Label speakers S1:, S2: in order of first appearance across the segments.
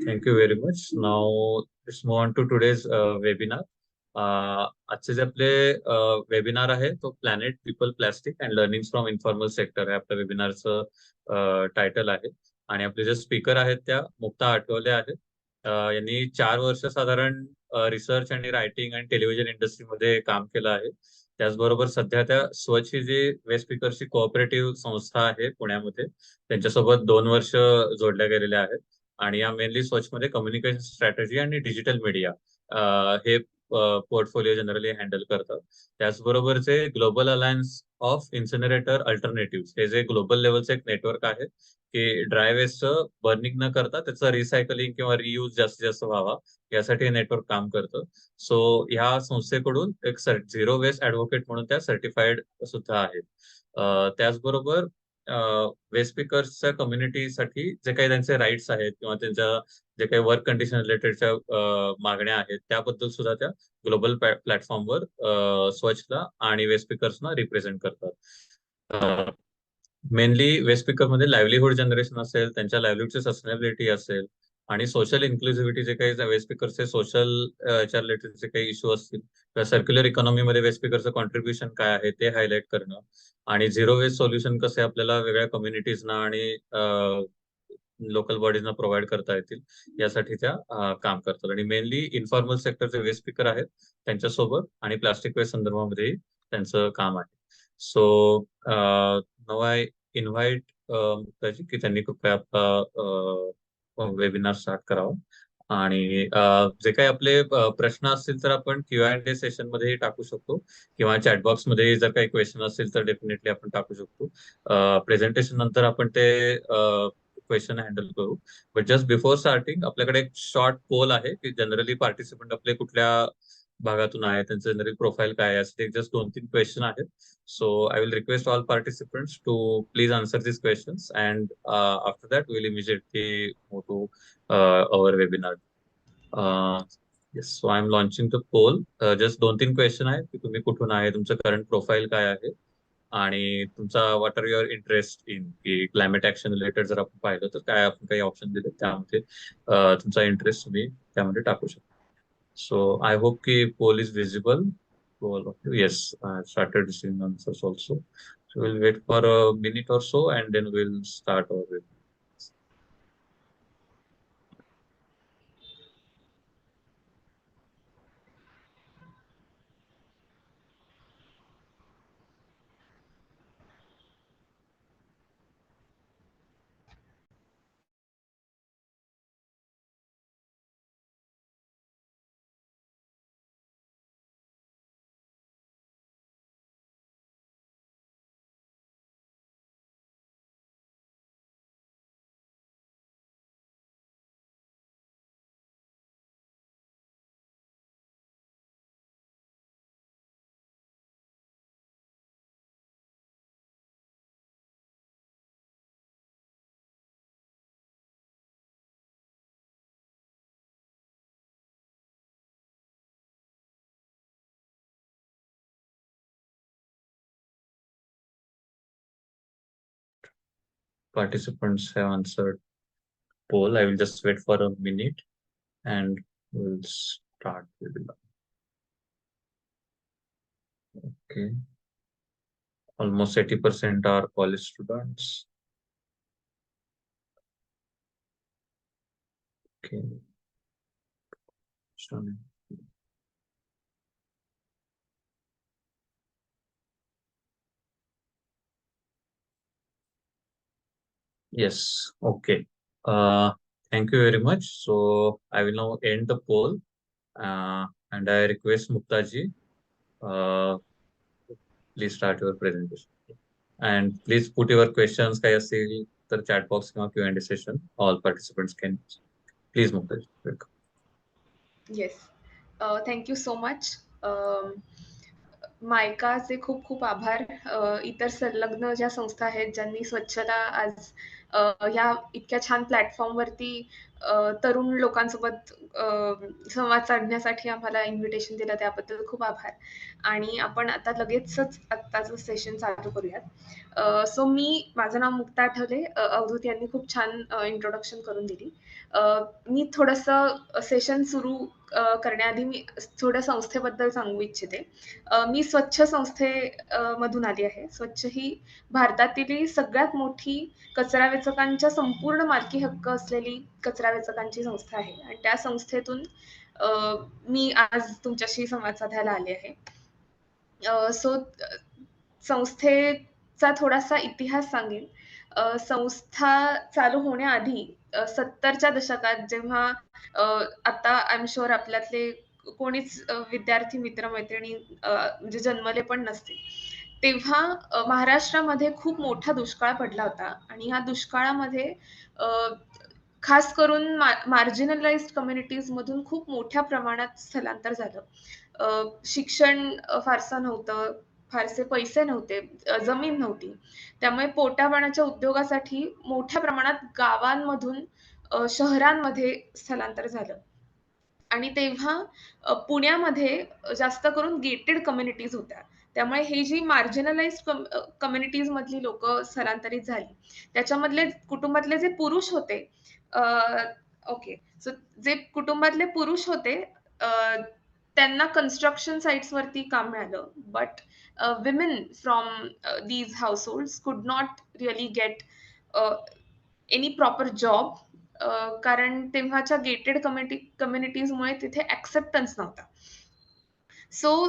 S1: Thank you very much. Now let's move on to today's webinar. आजचे जे आपले webinar आहे तो planet people plastic and learning from informal sector हे आपल्या वेबिनारचं टायटल आहे. आणि आपले जे स्पीकर आहेत त्या मुक्ता आठवले आहेत. यांनी 4 वर्ष साधारण रिसर्च आणि रायटिंग आणि टेलिव्हिजन इंडस्ट्रीमध्ये काम केलं आहे. त्याचबरोबर सध्या त्या स्वच्छ जी वेस्ट स्पीकरची कोऑपरेटिव्ह संस्था आहे पुण्यामध्ये त्यांच्यासोबत 2 वर्ष जोडल्या गेलेल्या आहेत. आणि या मेनली स्वच्छमध्ये कम्युनिकेशन स्ट्रॅटेजी आणि डिजिटल मीडिया हे पोर्टफोलिओ जनरली हँडल करतात. त्याचबरोबरचे global alliance of incinerator alternative हे जे ग्लोबल लेवलचं एक नेटवर्क आहे की ड्राय वेस्टचं बर्निंग न करता त्याचं रिसायकलिंग किंवा रियूज जास्तीत जास्त व्हावा यासाठी हे नेटवर्क काम करतं. सो ह्या संस्थेकडून एक झिरो वेस्ट ऍडव्होकेट म्हणून त्या सर्टिफाईड सुद्धा आहेत. त्याचबरोबर वेस्ट स्पीकर्सच्या कम्युनिटीसाठी जे काही त्यांचे राईट्स आहेत किंवा त्यांच्या जे काही वर्क कंडिशन रिलेटेडच्या मागण्या आहेत त्याबद्दल सुद्धा त्या ग्लोबल प्लॅटफॉर्मवर स्वच्छला आणि वेस्ट स्पीकर्सना रिप्रेझेंट करतात. मेनली वेस्ट स्पीकरमध्ये लाईव्हलीहूड जनरेशन असेल, त्यांच्या लाईव्हलीहूडची सस्टेनेबिलिटी असेल आणि सोशल इन्क्लुझिव्हिटी जे काही वेस्ट स्पीकरचे सोशल याच्या रिलेटेड जे काही इश्यू असतील किंवा सर्क्युलर इकॉनॉमीमध्ये वेस्ट स्पीकरचं कॉन्ट्रीब्युशन काय आहे ते हायलाईट करणं आणि झिरो वेस्ट सोल्युशन कसे आपल्याला वेगळ्या कम्युनिटीजना आणि लोकल बॉडीजना प्रोव्हाइड करता येतील यासाठी त्या काम करतात. आणि मेनली इन्फॉर्मल सेक्टरचे वेस्ट स्पीकर आहेत त्यांच्यासोबत आणि प्लास्टिक वेस्ट संदर्भामध्येही त्यांचं काम आहे. सो नाउ आय इन्व्हाइट मुक्ताजी की त्यांनी कृपया आपला वेबिनार स्टार्ट करावा. आणि जे काही आपले प्रश्न असतील तर आपण Q&A सेशन मध्ये टाकू शकतो किंवा चॅटबॉक्स मध्ये जर काही क्वेश्चन असतील तर डेफिनेटली आपण टाकू शकतो. प्रेझेंटेशन नंतर आपण ते क्वेश्चन हँडल करू. बट जस्ट बिफोर स्टार्टिंग आपल्याकडे एक शॉर्ट पोल आहे की जनरली पार्टिसिपंट आपले कुठल्या भागातून आहे, त्यांचं जनरल प्रोफाईल काय आहे, असे जस्ट 2-3 क्वेश्चन आहेत. So I will request all participants to please answer this questions and after that will immediately move to our webinar. Yes, so I am launching the poll. Just 2-3 question आहेत की तुम्ही कुठून आहे, तुमचं current profile काय आहे आणि तुमचा what are your interest in की क्लायमेट ऍक्शन रिलेटेड जर आपण पाहिलं तर काय आपण काही ऑप्शन दिले त्यामध्ये तुमचा इंटरेस्ट तुम्ही त्यामध्ये टाकू शकता. सो आय होप की poll is visible to all of you. Yes, I started receiving answers also. So we'll wait for a minute or so and then we'll start our webinar. Participants have answered poll. I will just wait for a minute and we'll start webinar. Okay. Almost 80% are college students. Okay. Yes. Okay. Thank you very much. So I will now end the poll, and I request Mukta ji, please start your presentation. And please put your questions काही असतील तर chat box किंवा Q&A session. All participants can. Please Mukta ji. Welcome.
S2: Yes, thank you so much. मायकाचे खूप खूप आभार. इतर संलग्न ज्या संस्था आहेत ज्यांनी स्वच्छता आज ह्या इतक्या छान प्लॅटफॉर्मवरती तरुण लोकांसोबत संवाद साधण्यासाठी आम्हाला इन्व्हिटेशन दिलं त्याबद्दल खूप आभार. आणि आपण आता लगेचच आत्ताचं सेशन चालू करूयात. सो माझं नाव मुक्ता आठवले. अवधूत यांनी खूप छान इंट्रोडक्शन करून दिली. मी थोडंसं सेशन सुरू करण्याआधी मी थोड्या संस्थेबद्दल सांगू इच्छिते. मी स्वच्छ मधून आली आहे. स्वच्छ ही भारतातील सगळ्यात मोठी कचरा वेचकांच्या संपूर्ण मालकी हक्क असलेली कचरा वेचकांची संस्था आहे आणि त्या संस्थेतून मी आज तुमच्याशी संवाद साधायला आले आहे. सो संस्थेचा थोडासा इतिहास सांगेन. संस्था चालू होण्याआधी 70च्या दशकात जेव्हा आता आय एम शुअर आपल्यातले कोणीच विद्यार्थी मित्र-मैत्रिणी म्हणजे जन्मले पण नसतील. तेव्हा महाराष्ट्रामध्ये खूप मोठा दुष्काळ पडला होता आणि ह्या दुष्काळामध्ये खास करून मार्जिनलाइज्ड कम्युनिटीज मधून खूप मोठ्या प्रमाणात स्थलांतर झालं. शिक्षण फारसं नव्हतं, फारसे पैसे नव्हते, जमीन नव्हती. त्यामुळे पोटापाण्याच्या उद्योगासाठी मोठ्या प्रमाणात गावांमधून शहरांमध्ये स्थलांतर झालं. आणि तेव्हा पुण्यामध्ये जास्त करून गेटेड कम्युनिटीज होत्या. त्यामुळे हे जी मार्जिनलाइज्ड कम्युनिटीज मधली लोकं स्थलांतरित झाली. त्याच्यामधले कुटुंबातले जे पुरुष होते ओके. सो जे कुटुंबातले पुरुष होते त्यांना कन्स्ट्रक्शन साइट्सवरती काम मिळालं. But women from these households could not really get any proper job कारण तेव्हाच्या गेटेड कम्युनिटीजमुळे तिथे ॲक्सेप्टन्स नव्हता. सो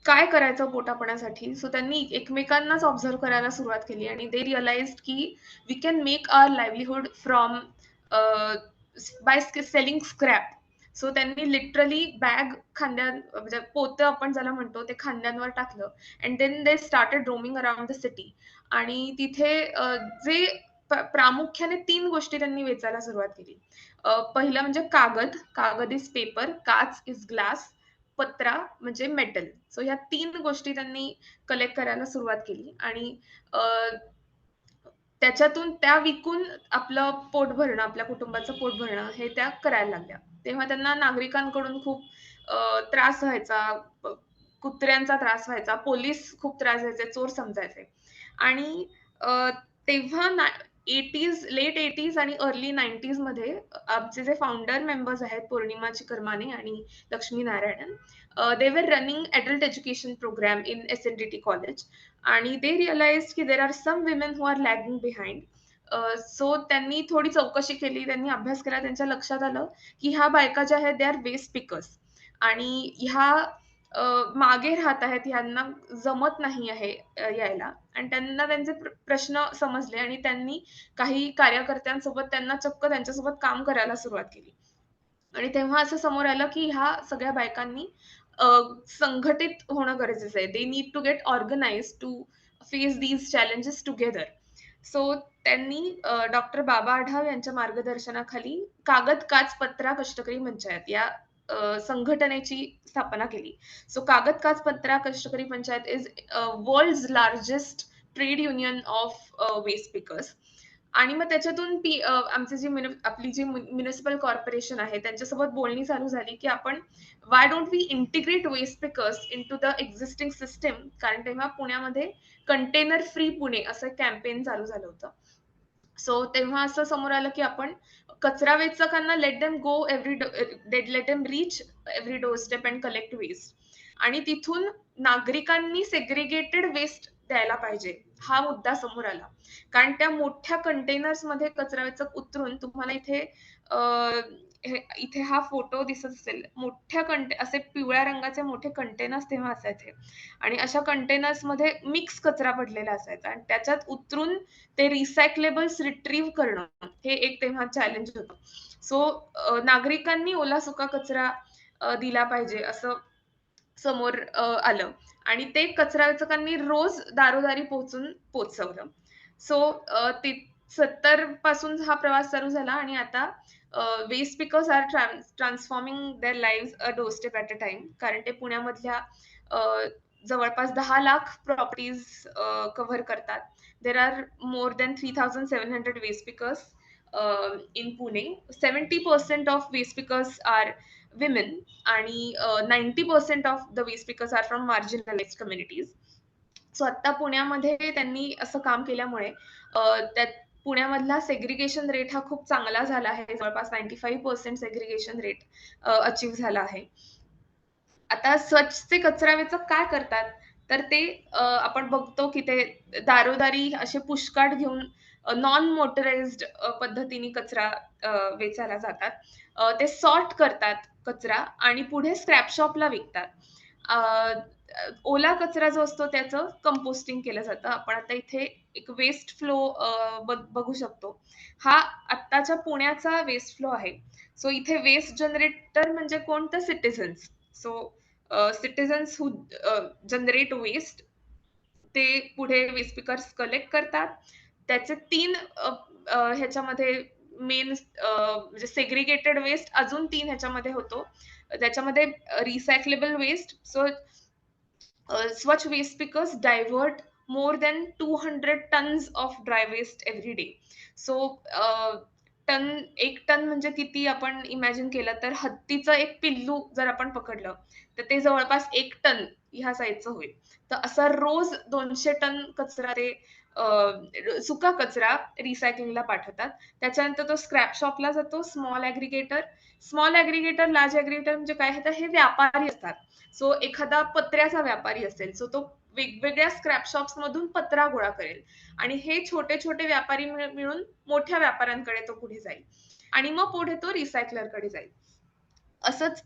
S2: काय करायचं पोटापाण्यासाठी? सो त्यांनी एकमेकांनाच ऑब्झर्व्ह करायला सुरुवात केली आणि दे रिअलाइज्ड की we can make our livelihood from by selling scrap. So त्यांनी लिटरली बॅग म्हणजे पोतं आपण ज्याला म्हणतो ते खांद्यांवर टाकलं and then they started roaming around the city. आणि तिथे जे प्रामुख्याने 3 गोष्टी त्यांनी वेचायला सुरुवात केली. पहिलं म्हणजे कागद इज पेपर, काच इज ग्लास, पत्रा म्हणजे मेटल. सो ह्या 3 गोष्टी त्यांनी कलेक्ट करायला सुरुवात केली आणि त्याच्यातून त्या विकून आपलं पोट भरणं, आपल्या कुटुंबाचं पोट भरणं हे त्या करायला लागल्या. तेव्हा त्यांना नागरिकांकडून खूप त्रास व्हायचा, कुत्र्यांचा त्रास व्हायचा, पोलीस खूप त्रास द्यायचे, चोर समजायचे. आणि तेव्हा लेट 80s आणि अर्ली 90s मध्ये आमचे जे फाउंडर मेंबर्स आहेत पौर्णिमा चिकरमाने आणि Lakshmi Narayanan, they were running adult education programme in SNDT college आणि दे रिअलाइज की there are some women who are lagging behind. So त्यांनी थोडी चौकशी केली, त्यांनी अभ्यास केला, त्यांच्या लक्षात आलं की ह्या बायका ज्या आहेत दे आर वेस्ट पिकर्स आणि ह्या मागे राहत आहेत, ह्यांना जमत नाही आहे यायला आणि त्यांना त्यांचे प्रश्न समजले आणि त्यांनी काही कार्यकर्त्यांसोबत त्यांना चक्क त्यांच्यासोबत काम करायला सुरुवात केली. आणि तेव्हा असं समोर आलं की ह्या सगळ्या बायकांनी संघटित होणं गरजेचं आहे. They need to get organised to face these challenges together. So त्यांनी डॉक्टर बाबा आढाव यांच्या मार्गदर्शनाखाली कागद काच पत्रा कष्टकरी पंचायत या संघटनेची स्थापना केली. सो कागद Kach Patra Kashtakari Panchayat is world's largest trade union of waste pickers. आणि मग त्याच्यातून आमची आपली जी म्युनिसिपल कॉर्पोरेशन आहे त्यांच्यासोबत बोलणी चालू झाली की आपण why don't we integrate waste pickers into the existing system. कारण तेव्हा पुण्यामध्ये कंटेनर फ्री पुणे असं कॅम्पेन चालू झालं होतं. सो तेव्हा असं समोर आलं की आपण कचरा वेचकांना let them reach every doorstep and collect waste आणि तिथून नागरिकांनी सेग्रिगेटेड वेस्ट द्यायला पाहिजे हा मुद्दा समोर आला. कारण त्या मोठ्या कंटेनर्समध्ये कचरा वेचक उतरून तुम्हाला इथे हा फोटो दिसत असेल, मोठ्या असे पिवळ्या रंगाचे मोठे कंटेनर्स तेव्हा असायचे आणि अशा कंटेनर्समध्ये मिक्स कचरा पडलेला असायचा आणि त्याच्यात उतरून ते रिसायकलेबल्स रिट्रीव्ह करणं हे एक तेव्हा चॅलेंज होतं. सो नागरिकांनी ओला सुका कचरा दिला पाहिजे असं समोर आलं आणि ते कचरा वेचकांनी रोज दारोदारी पोहोचवलं. सो 70 पासून हा प्रवास चालू झाला आणि आता waste pickers are transforming their live a door step at a time. कारण ते पुण्यामधल्या जवळपास 10 लाख प्रॉपर्टीज कव्हर करतात. There are more than 3,700 waste pickers in Pune. 70% of waste pickers are women आणि 90% of the waste pickers are from marginalised communities. So आता पुण्यामध्ये त्यांनी असं काम केल्यामुळे त्यात पुण्यामधला सेग्रिगेशन रेट हा खूप चांगला झाला आहे. जवळपास 95% सेग्रिगेशन रेट अचीव्ह झाला आहे. आता स्वच्छ कचरा वेचक काय करतात, तर ते आपण बघतो की ते दारोदारी असे पुशकार्ट घेऊन नॉन मोटराइज्ड पद्धतीने कचरा वेचायला जातात. ते सॉर्ट करतात कचरा आणि पुढे स्क्रॅप शॉपला विकतात. अ, ओला कचरा जो असतो त्याचं कंपोस्टिंग केलं जातं. आपण आता इथे एक वेस्ट फ्लो बघू शकतो. हा आत्ताच्या पुण्याचा वेस्ट फ्लो आहे. सो इथे वेस्ट जनरेटर म्हणजे कोण? तर सिटिझन्स. सो सिटिझन्स हू जनरेट वेस्ट, ते पुढे वेस्ट पिकर्स कलेक्ट करतात. त्याचे 3 ह्याच्यामध्ये मेन म्हणजे सेग्रिगेटेड वेस्ट अजून 3 ह्याच्यामध्ये होतो. त्याच्यामध्ये recyclable waste. So Swachh waste pickers divert more than 200 tons of dry waste every day. So ton 1 ton म्हणजे किती आपण इमॅजिन केलं तर हत्तीचं एक पिल्लू जर आपण पकडलं तर ते जवळपास 1 टन ह्या साईजचं होईल. तर असा रोज 200 टन कचरा ते सुका कचरा रिसायकलिंगला पाठवतात. त्याच्यानंतर तो स्क्रॅप शॉपला जातो. स्मॉल ॲग्रिगेटर, लार्ज ॲग्रिगेटर म्हणजे काय? तर हे व्यापारी असतात. सो एखादा पत्र्याचा व्यापारी असेल, सो तो वेगवेगळ्या स्क्रॅप शॉप्स मधून पत्रा गोळा करेल आणि हे छोटे छोटे व्यापारी मिळून मोठ्या व्यापाऱ्यांकडे तो पुढे जाईल आणि मग पुढे तो रिसायकलरकडे जाईल. असंच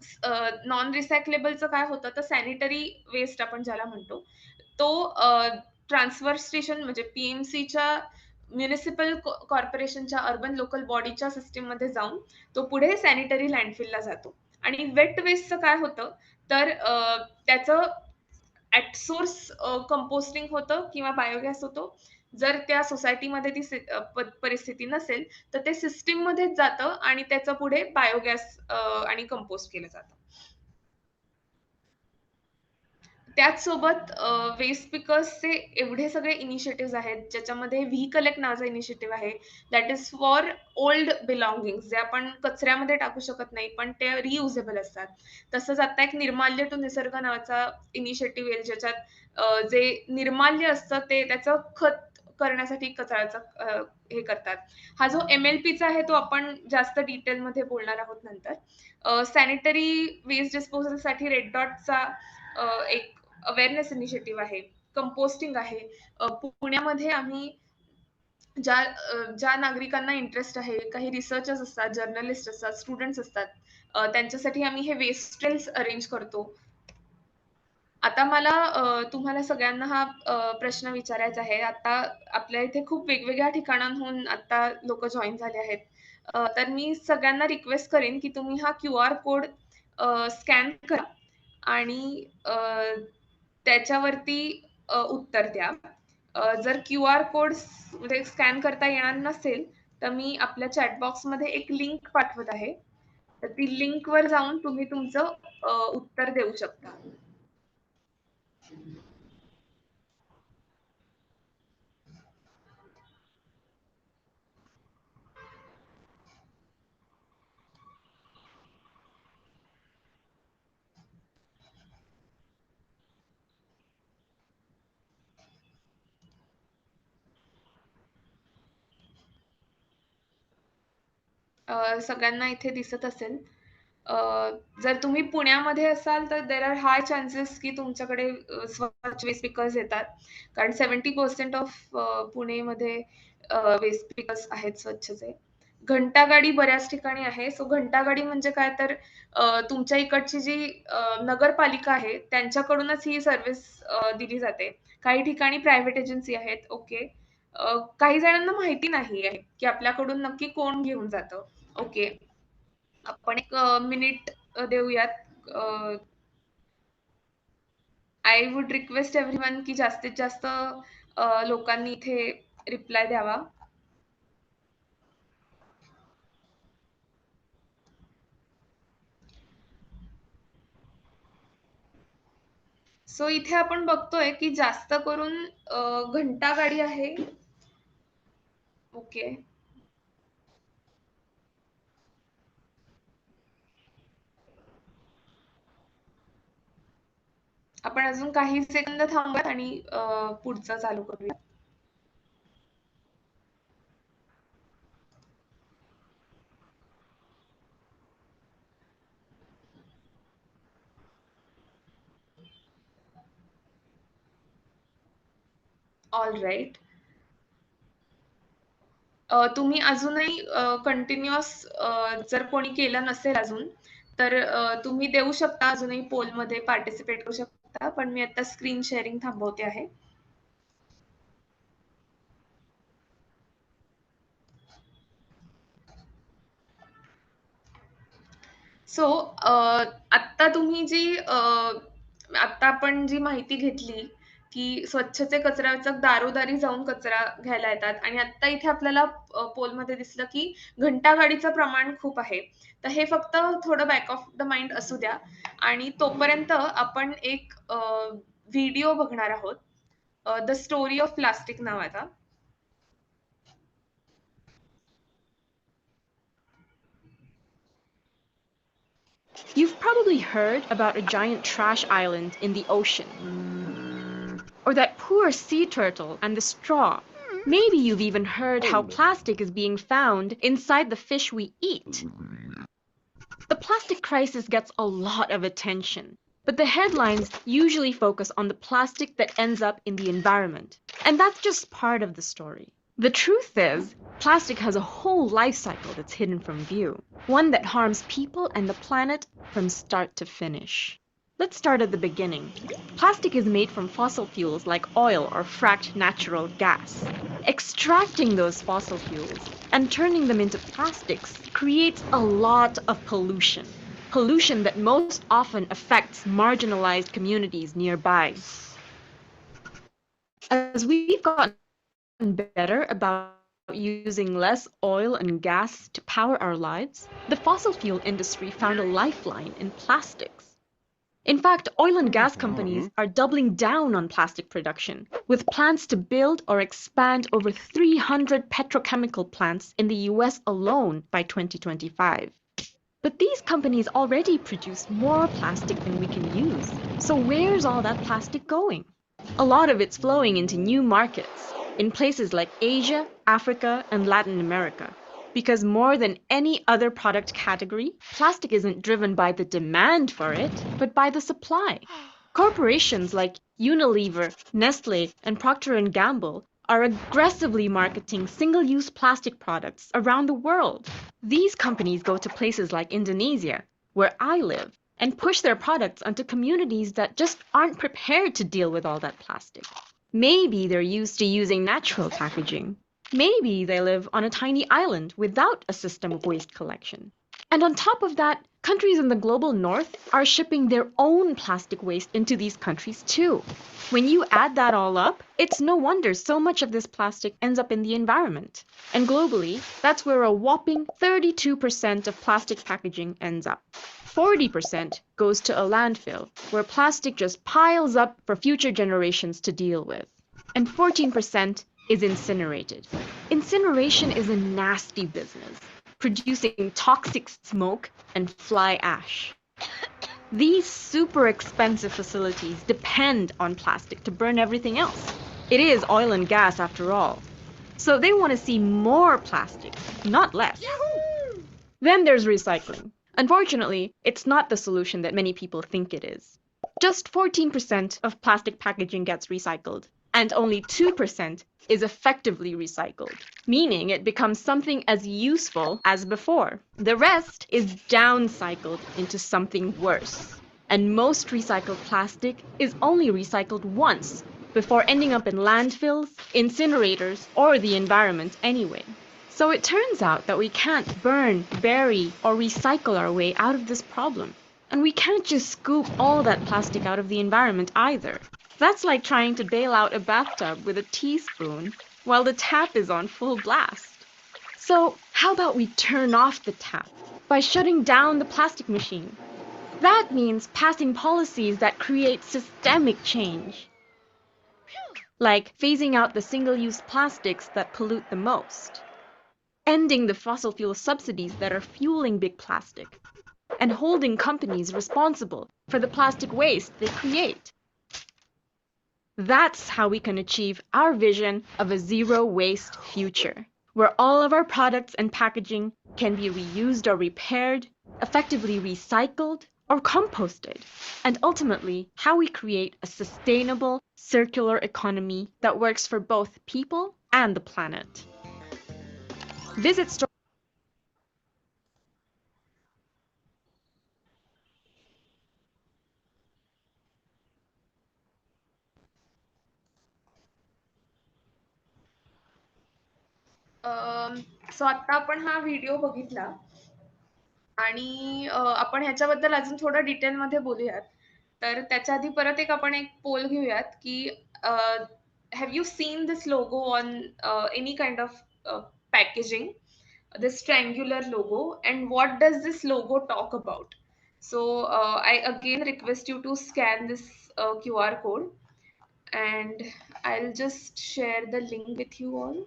S2: नॉन रिसायकलेबलचं काय होतं, तर सॅनिटरी वेस्ट आपण ज्याला म्हणतो, तो ट्रान्सफर स्टेशन म्हणजे पीएमसीच्या म्युनिसिपल कॉर्पोरेशनच्या अर्बन लोकल बॉडीच्या सिस्टीममध्ये जाऊन तो पुढे सॅनिटरी लँडफिलला जातो. आणि वेट वेस्टचं काय होतं, तर त्याचं ॲट सोर्स कंपोस्टिंग होतं किंवा बायोगॅस होतो. जर त्या सोसायटीमध्ये ती परिस्थिती नसेल, तर ते सिस्टीममध्येच जातं आणि त्याचं पुढे बायोगॅस आणि कंपोस्ट केलं जातं. त्याचसोबत वेस्ट पिकर्सचे एवढे सगळे इनिशिएटिव्हज आहेत, ज्याच्यामध्ये व्ही कलेक्ट नावाचा इनिशिएटिव्ह आहे. दॅट इज फॉर ओल्ड बिलॉंगिंग्स, जे आपण कचऱ्यामध्ये टाकू शकत नाही, पण ते रियुजेबल असतात. तसंच आता एक निर्माल्य टू निसर्ग नावाचा इनिशिएटिव्ह येईल, ज्याच्यात जे निर्माल्य असतं ते त्याचं खत करण्यासाठी कचऱ्याचं हे करतात. हा जो MLPचा आहे तो आपण जास्त डिटेलमध्ये बोलणार आहोत नंतर. सॅनिटरी वेस्ट डिस्पोजलसाठी रेड डॉटचा एक अवेअरनेस इनिशिएटिव्ह आहे. कंपोस्टिंग आहे. पुण्यामध्ये आम्ही ज्या नागरिकांना इंटरेस्ट आहे, काही रिसर्चर्स असतात, जर्नलिस्ट असतात, स्टुडंट्स असतात, त्यांच्यासाठी आम्ही हे वेस्ट ट्रेल्स अरेंज करतो. आता मला तुम्हाला सगळ्यांना हा प्रश्न विचारायचा आहे. आता आपल्या इथे खूप वेगवेगळ्या ठिकाणांहून आता लोकं जॉइन झाले आहेत. तर मी सगळ्यांना रिक्वेस्ट करेन, की तुम्ही हा क्यूआर कोड स्कॅन करा आणि त्याच्यावरती उत्तर द्या. जर क्यूआर कोड म्हणजे स्कॅन करता येणार नसेल, तर मी आपल्या चॅट बॉक्समध्ये एक लिंक पाठवत आहे. तर ती लिंकवर जाऊन तुम्ही तुमचं उत्तर देऊ शकता. सगळ्यांना इथे दिसत असेल. अ, जर तुम्ही पुण्यामध्ये असाल तर देअर आर हाय चान्सेस की तुमच्याकडे स्वच्छ वेस्ट पिकर्स येतात. कारण 70% ऑफ पुणेमध्ये वेस्ट पिकर्स आहेत स्वच्छचे. घंटागाडी बऱ्याच ठिकाणी आहे. सो घंटागाडी म्हणजे काय, तर तुमच्या इकडची जी नगरपालिका आहे त्यांच्याकडूनच ही सर्व्हिस दिली जाते. काही ठिकाणी प्रायव्हेट एजन्सी आहेत. ओके. काही जणांना माहिती नाही आहे, की आपल्याकडून नक्की कोण घेऊन जातं. ओके. आपण एक मिनिट देऊयात. आय वुड रिक्वेस्ट एव्हरीवन की जास्तीत जास्त लोकांनी इथे रिप्लाय द्यावा. सो इथे आपण बघतोय की जास्त करून घंटा गाडी आहे. ओके. आपण अजून काही सेकंद थांबूयात आणि पुढचं चालू करूया. All right. तुम्ही अजूनही कंटिन्युअस जर कोणी केलं नसेल अजून, तर तुम्ही देऊ शकता अजूनही पोलमध्ये पार्टिसिपेट करू शकता. पण मी आता स्क्रीन शेअरिंग थांबवते आहे. सो आत्ता तुम्ही आत्ता आपण जी माहिती घेतली, की स्वच्छते कचऱ्याचं दारोदारी जाऊन कचरा घ्यायला येतात आणि आत्ता इथे आपल्याला पोलमध्ये दिसलं, की घंटागाडीचं प्रमाण खूप आहे. तर हे फक्त थोडं बॅक ऑफ द माइंड असू द्या आणि तोपर्यंत आपण एक व्हिडिओ बघणार आहोत. द स्टोरी ऑफ प्लास्टिक नावाचा.
S3: You've probably heard about a giant trash island in the ocean. Or that poor sea turtle and the straw. Maybe you've even heard how plastic is being found inside the fish we eat. The plastic crisis gets a lot of attention, but the headlines usually focus on the plastic that ends up in the environment. And that's just part of the story. The truth is, plastic has a whole life cycle that's hidden from view, one that harms people and the planet from start to finish. Let's start at the beginning. Plastic is made from fossil fuels like oil or fracked natural gas. Extracting those fossil fuels and turning them into plastics creates a lot of pollution. Pollution that most often affects marginalized communities nearby. As we've gotten better about using less oil and gas to power our lives, the fossil fuel industry found a lifeline in plastics. In fact, oil and gas companies are doubling down on plastic production, with plans to build or expand over 300 petrochemical plants in the US alone by 2025. But these companies already produce more plastic than we can use. So where's all that plastic going? A lot of it's flowing into new markets, in places like Asia, Africa, and Latin America. Because more than any other product category, plastic isn't driven by the demand for it, but by the supply. Corporations like Unilever, Nestle, and Procter & Gamble are aggressively marketing single-use plastic products around the world. These companies go to places like Indonesia, where I live, and push their products onto communities that just aren't prepared to deal with all that plastic. Maybe they're used to using natural packaging. Maybe they live on a tiny island without a system of waste collection. And on top of that, countries in the global north are shipping their own plastic waste into these countries too. When you add that all up, it's no wonder so much of this plastic ends up in the environment. And globally, that's where a whopping 32% of plastic packaging ends up. 40% goes to a landfill, where plastic just piles up for future generations to deal with. And 14% is incinerated. Incineration is a nasty business, producing toxic smoke and fly ash. These super expensive facilities depend on plastic to burn everything else. It is oil and gas after all. So they want to see more plastic, not less. Yahoo! Then there's recycling. Unfortunately, it's not the solution that many people think it is. Just 14% of plastic packaging gets recycled, and only 2% is effectively recycled, meaning it becomes something as useful as before. The rest is downcycled into something worse. And most recycled plastic is only recycled once before ending up in landfills, incinerators, or the environment anyway. So it turns out that we can't burn, bury, or recycle our way out of this problem. And we can't just scoop all that plastic out of the environment either. That's like trying to bail out a bathtub with a teaspoon while the tap is on full blast. So how about we turn off the tap by shutting down the plastic machine? That means passing policies that create systemic change, like phasing out the single-use plastics that pollute the most, ending the fossil fuel subsidies that are fueling big plastic, and holding companies responsible for the plastic waste they create. That's how we can achieve our vision of a zero-waste future, where all of our products and packaging can be reused or repaired, effectively recycled or composted, and ultimately how we create a sustainable, circular economy that works for both people and the planet. Visit
S2: so आता आपण हा video बघितला आणि आपण ह्याच्याबद्दल अजून थोडं डिटेलमध्ये बोलूयात. तर त्याच्या आधी परत आपण एक पोल घेऊयात की have you seen this logo on any kind of packaging, this triangular logo, and what does this logo talk about? So I again request you to scan this QR code, and I'll just share the link with you all.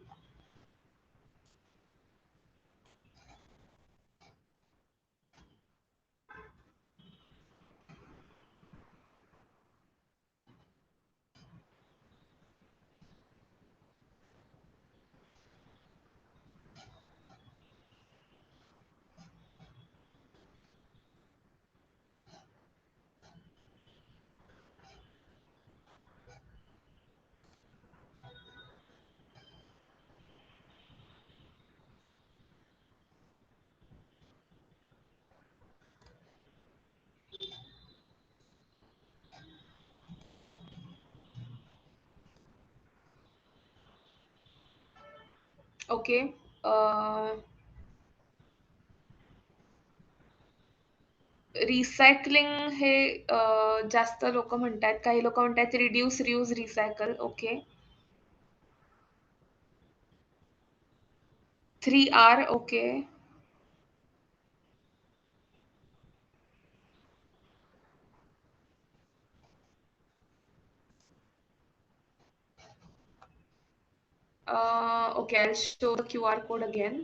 S2: Okay. Recycling हे जास्त लोक म्हणतात, काही लोक म्हणतात reduce, reuse, recycle. Okay. 3R. Okay. Okay, I'll show the QR code again.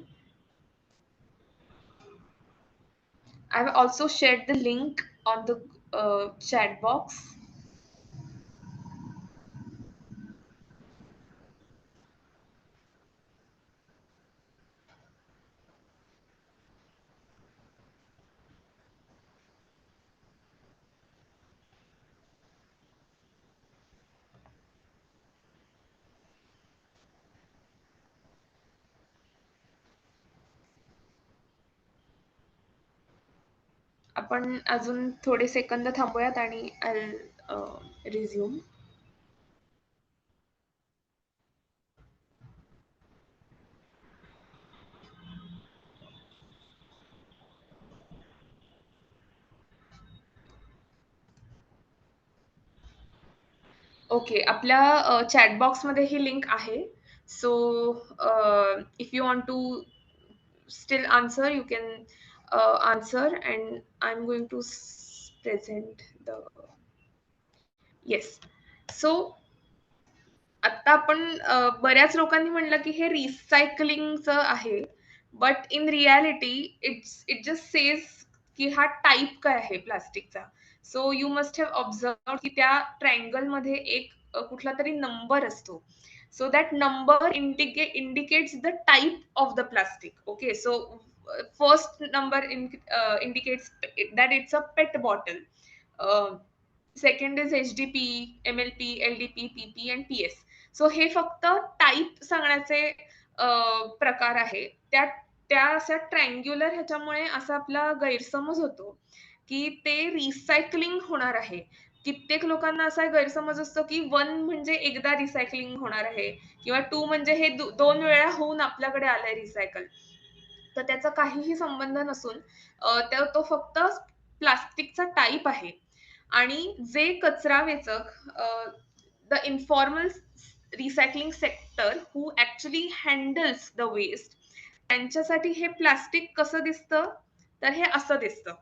S2: I've also shared the link on the chat box. आपण अजून थोडे सेकंद थांबूयात आणि I'll resume. ओके, आपल्या चॅट बॉक्समध्ये ही लिंक आहे. So if you want to still answer, you can answer, and I'm going to present the yes. So आता आपण बऱ्याच लोकांनी म्हणलं की हे रिसायकलिंगचं आहे, but in reality it just says की हा टाईप काय आहे प्लास्टिकचा. So you must have observe की त्या ट्रायंगल मध्ये एक कुठला तरी नंबर असतो. So that number indicates the type of the plastic. Okay, so first number indicates that it's a PET bottle. Second is HDP, MLP, LDP, PP and PS. So हे फक्त type सांगण्याचे प्रकार आहे. त्या अशा ट्रायंग्युलर ह्याच्यामुळे असा आपला गैरसमज होतो की ते रिसायकलिंग होणार आहे. कित्येक लोकांना असा गैरसमज असतो की 1 म्हणजे एकदा रिसायकलिंग होणार आहे, किंवा 2 म्हणजे हे 2 वेळा होऊन आपल्याकडे आलंय रिसायकल. तर त्याचा काहीही संबंध नसून तो फक्त प्लास्टिकचा टाईप आहे. आणि जे कचरा वेचक, the informal recycling sector who actually handles the waste, त्यांच्यासाठी हे प्लास्टिक कसं दिसतं, तर हे असं दिसतं.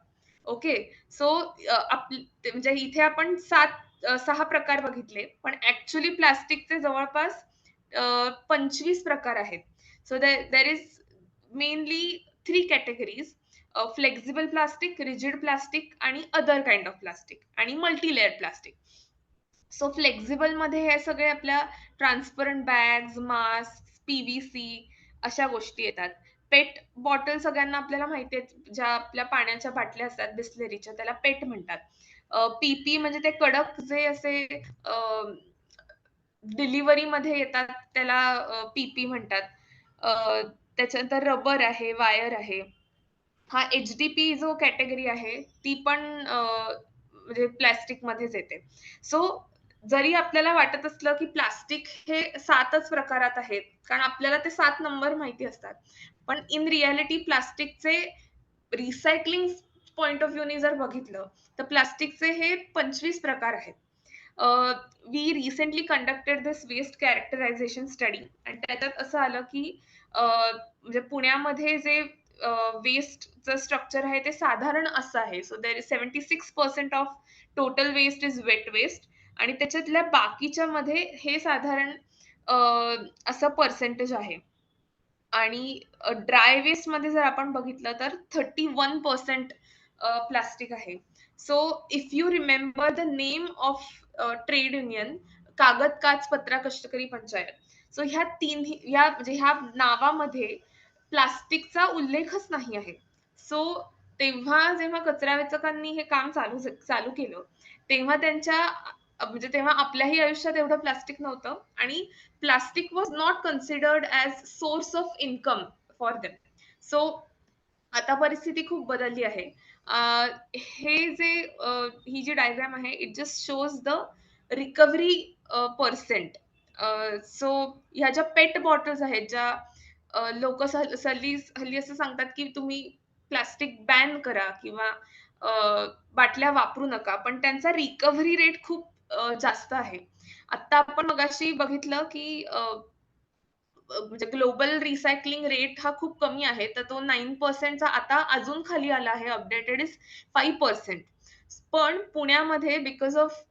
S2: ओके. सो म्हणजे इथे आपण 6 प्रकार बघितले, पण ऍक्च्युली प्लास्टिकचे जवळपास 25 प्रकार आहेत. So there is mainly 3 categories, flexible plastic, rigid plastic आणि अदर काइंड ऑफ प्लास्टिक आणि multi layer plastic. So flexible मध्ये हे सगळे आपल्या ट्रान्सपरंट बॅग्स, मास्क, पीव्हीसी अशा गोष्टी येतात. पेट बॉटल सगळ्यांना आपल्याला माहिती आहे, ज्या आपल्या पाण्याच्या बाटल्या असतात बिस्लेरीच्या, त्याला पेट म्हणतात. पीपी म्हणजे ते कडक जे असे डिलिव्हरी मध्ये येतात त्याला पीपी म्हणतात. त्याच्यानंतर रबर आहे, वायर आहे. हा एचडीपी जो कॅटेगरी आहे ती पण म्हणजे प्लॅस्टिक मध्येच येते. सो जरी आपल्याला वाटत असलं की प्लास्टिक हे 7च प्रकारात आहेत, कारण आपल्याला ते 7 नंबर माहिती असतात, पण इन रियालिटी प्लास्टिकचे रिसायकलिंग पॉइंट ऑफ व्ह्यूने जर बघितलं तर प्लास्टिकचे हे 25 प्रकार आहेत. We recently conducted this waste characterisation study आणि त्याच्यात असं आलं की म्हणजे पुण्यामध्ये जे वेस्टचं स्ट्रक्चर आहे ते साधारण असं आहे. So there is 76% of total waste is wet waste आणि त्याच्यातल्या बाकीच्या मध्ये हे साधारण असं पर्सेंटेज आहे. आणि ड्राय वेस्ट मध्ये जर आपण बघितलं तर 31% प्लास्टिक आहे. So if you remember the name of trade union, कागद काच पत्रा कष्टकरी पंचायत, सो ह्या नावामध्ये प्लास्टिकचा उल्लेखच नाही आहे. सो जेव्हा कचरा वेचकांनी हे काम चालू केलं तेव्हा तेव्हा आपल्याही आयुष्यात एवढं प्लास्टिक नव्हतं आणि plastic was not considered as source of income for them. So आता परिस्थिती खूप बदलली आहे. ही जी डायग्राम आहे it just shows the recovery percent. So ह्या ज्या पेट बॉटल्स आहेत, ज्या लोक हल्ली असं सांगतात की तुम्ही प्लास्टिक बॅन करा किंवा बाटल्या वापरू नका, पण त्यांचा रिकव्हरी रेट खूप जास्त आहे. आता आपण मगाशी बघितलं की म्हणजे ग्लोबल रिसायकलिंग रेट हा खूप कमी आहे, तर तो 9% चा आता अजून खाली आला आहे. Updated is 5%. पण पुण्यामध्ये because of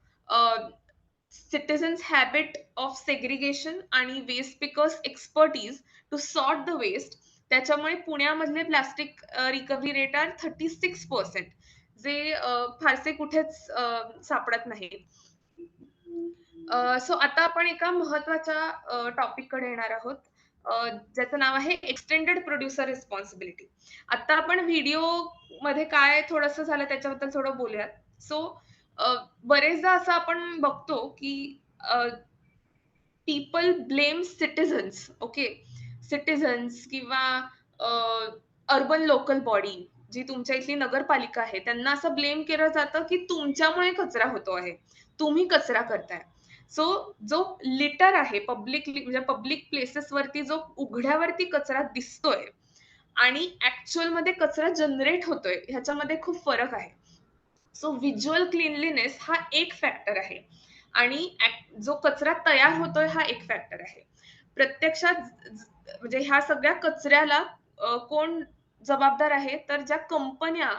S2: citizens habit of segregation आणि waste pickers expertise to sort the waste, त्याच्यामुळे पुण्यामधले प्लास्टिक रिकव्हरी रेट आर 36%, जे फारसे कुठेच सापडत नाही. सो आता आपण एका महत्वाच्या टॉपिक कडे येणार आहोत, ज्याचं नाव आहे एक्सटेंडेड प्रोड्युसर रिस्पॉन्सिबिलिटी. आता आपण व्हिडिओ मध्ये काय थोडंसं झालं त्याच्याबद्दल थोडं बोलूयात. सो बरेचदा असं आपण बघतो की people blame citizens, okay, citizens किंवा अर्बन लोकल बॉडी, जी तुमच्या इथली नगरपालिका आहे, त्यांना असं ब्लेम केलं जातं की तुमच्यामुळे कचरा होतो आहे, तुम्ही कचरा करताय. सो जो लिटर आहे म्हणजे पब्लिक प्लेसेस वरती जो उघड्यावरती कचरा दिसतोय आणि ऍक्च्युअल मध्ये कचरा जनरेट होतोय ह्याच्यामध्ये खूप फरक आहे. सो व्हिज्युअल क्लीनलीनेस हा एक फॅक्टर आहे आणि जो कचरा तयार होतोय हा एक फॅक्टर आहे. प्रत्यक्षात म्हणजे ह्या सगळ्या कचऱ्याला कोण जबाबदार आहे, तर ज्या कंपन्या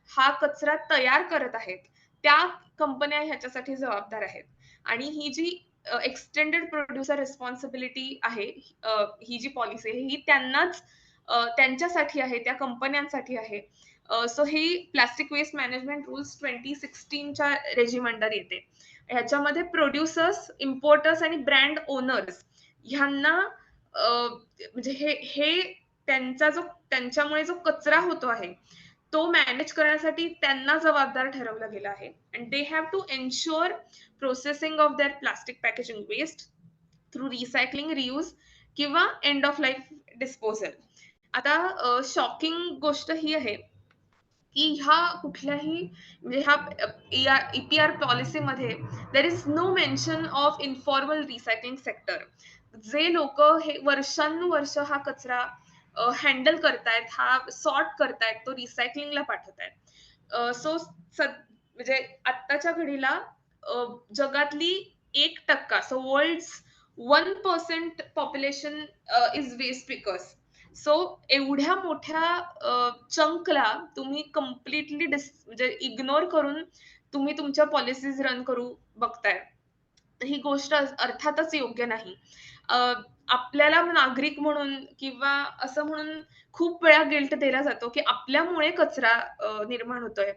S2: हा कचरा तयार करत आहेत त्या कंपन्या ह्याच्यासाठी जबाबदार आहेत. आणि ही जी एक्सटेंडेड प्रोड्युसर रिस्पॉन्सिबिलिटी आहे, ही जी पॉलिसी आहे ही त्यांच्यासाठी आहे, त्या कंपन्यांसाठी आहे. सो ही प्लास्टिक वेस्ट मॅनेजमेंट रूल्स 2016च्या रेजिम अंडर येते. ह्याच्यामध्ये प्रोड्युसर्स, इम्पोर्टर्स आणि ब्रँड ओनर्स ह्यांना म्हणजे हे त्यांच्यामुळे जो कचरा होतो आहे तो मॅनेज करण्यासाठी त्यांना जबाबदार ठरवलं गेलं आहे. And they have to ensure processing of their plastic packaging waste through recycling, reuse किंवा एंड ऑफ लाईफ डिस्पोजल. आता शॉकिंग गोष्ट ही आहे की ह्या कुठल्याही म्हणजे ह्या ईपीआर पॉलिसीमध्ये there is no mention of informal recycling sector. जे लोक हे वर्षानुवर्ष हा कचरा हँडल करतायत, हा सॉर्ट करतायत, तो रिसायकलिंगला पाठवतायत. सो म्हणजे आत्ताच्या घडीला जगातली 1%, so world 1% population is waste pickers. So एवढ्या मोठ्या चंकला तुम्ही कम्प्लिटली म्हणजे इग्नोर करून तुम्ही तुमच्या पॉलिसीज रन करू बघताय, ही गोष्ट अर्थातच योग्य नाही. आपल्याला नागरिक म्हणून किंवा असं म्हणून खूप वेळा गिल्ट दिला जातो, की आपल्यामुळे कचरा निर्माण होतोय.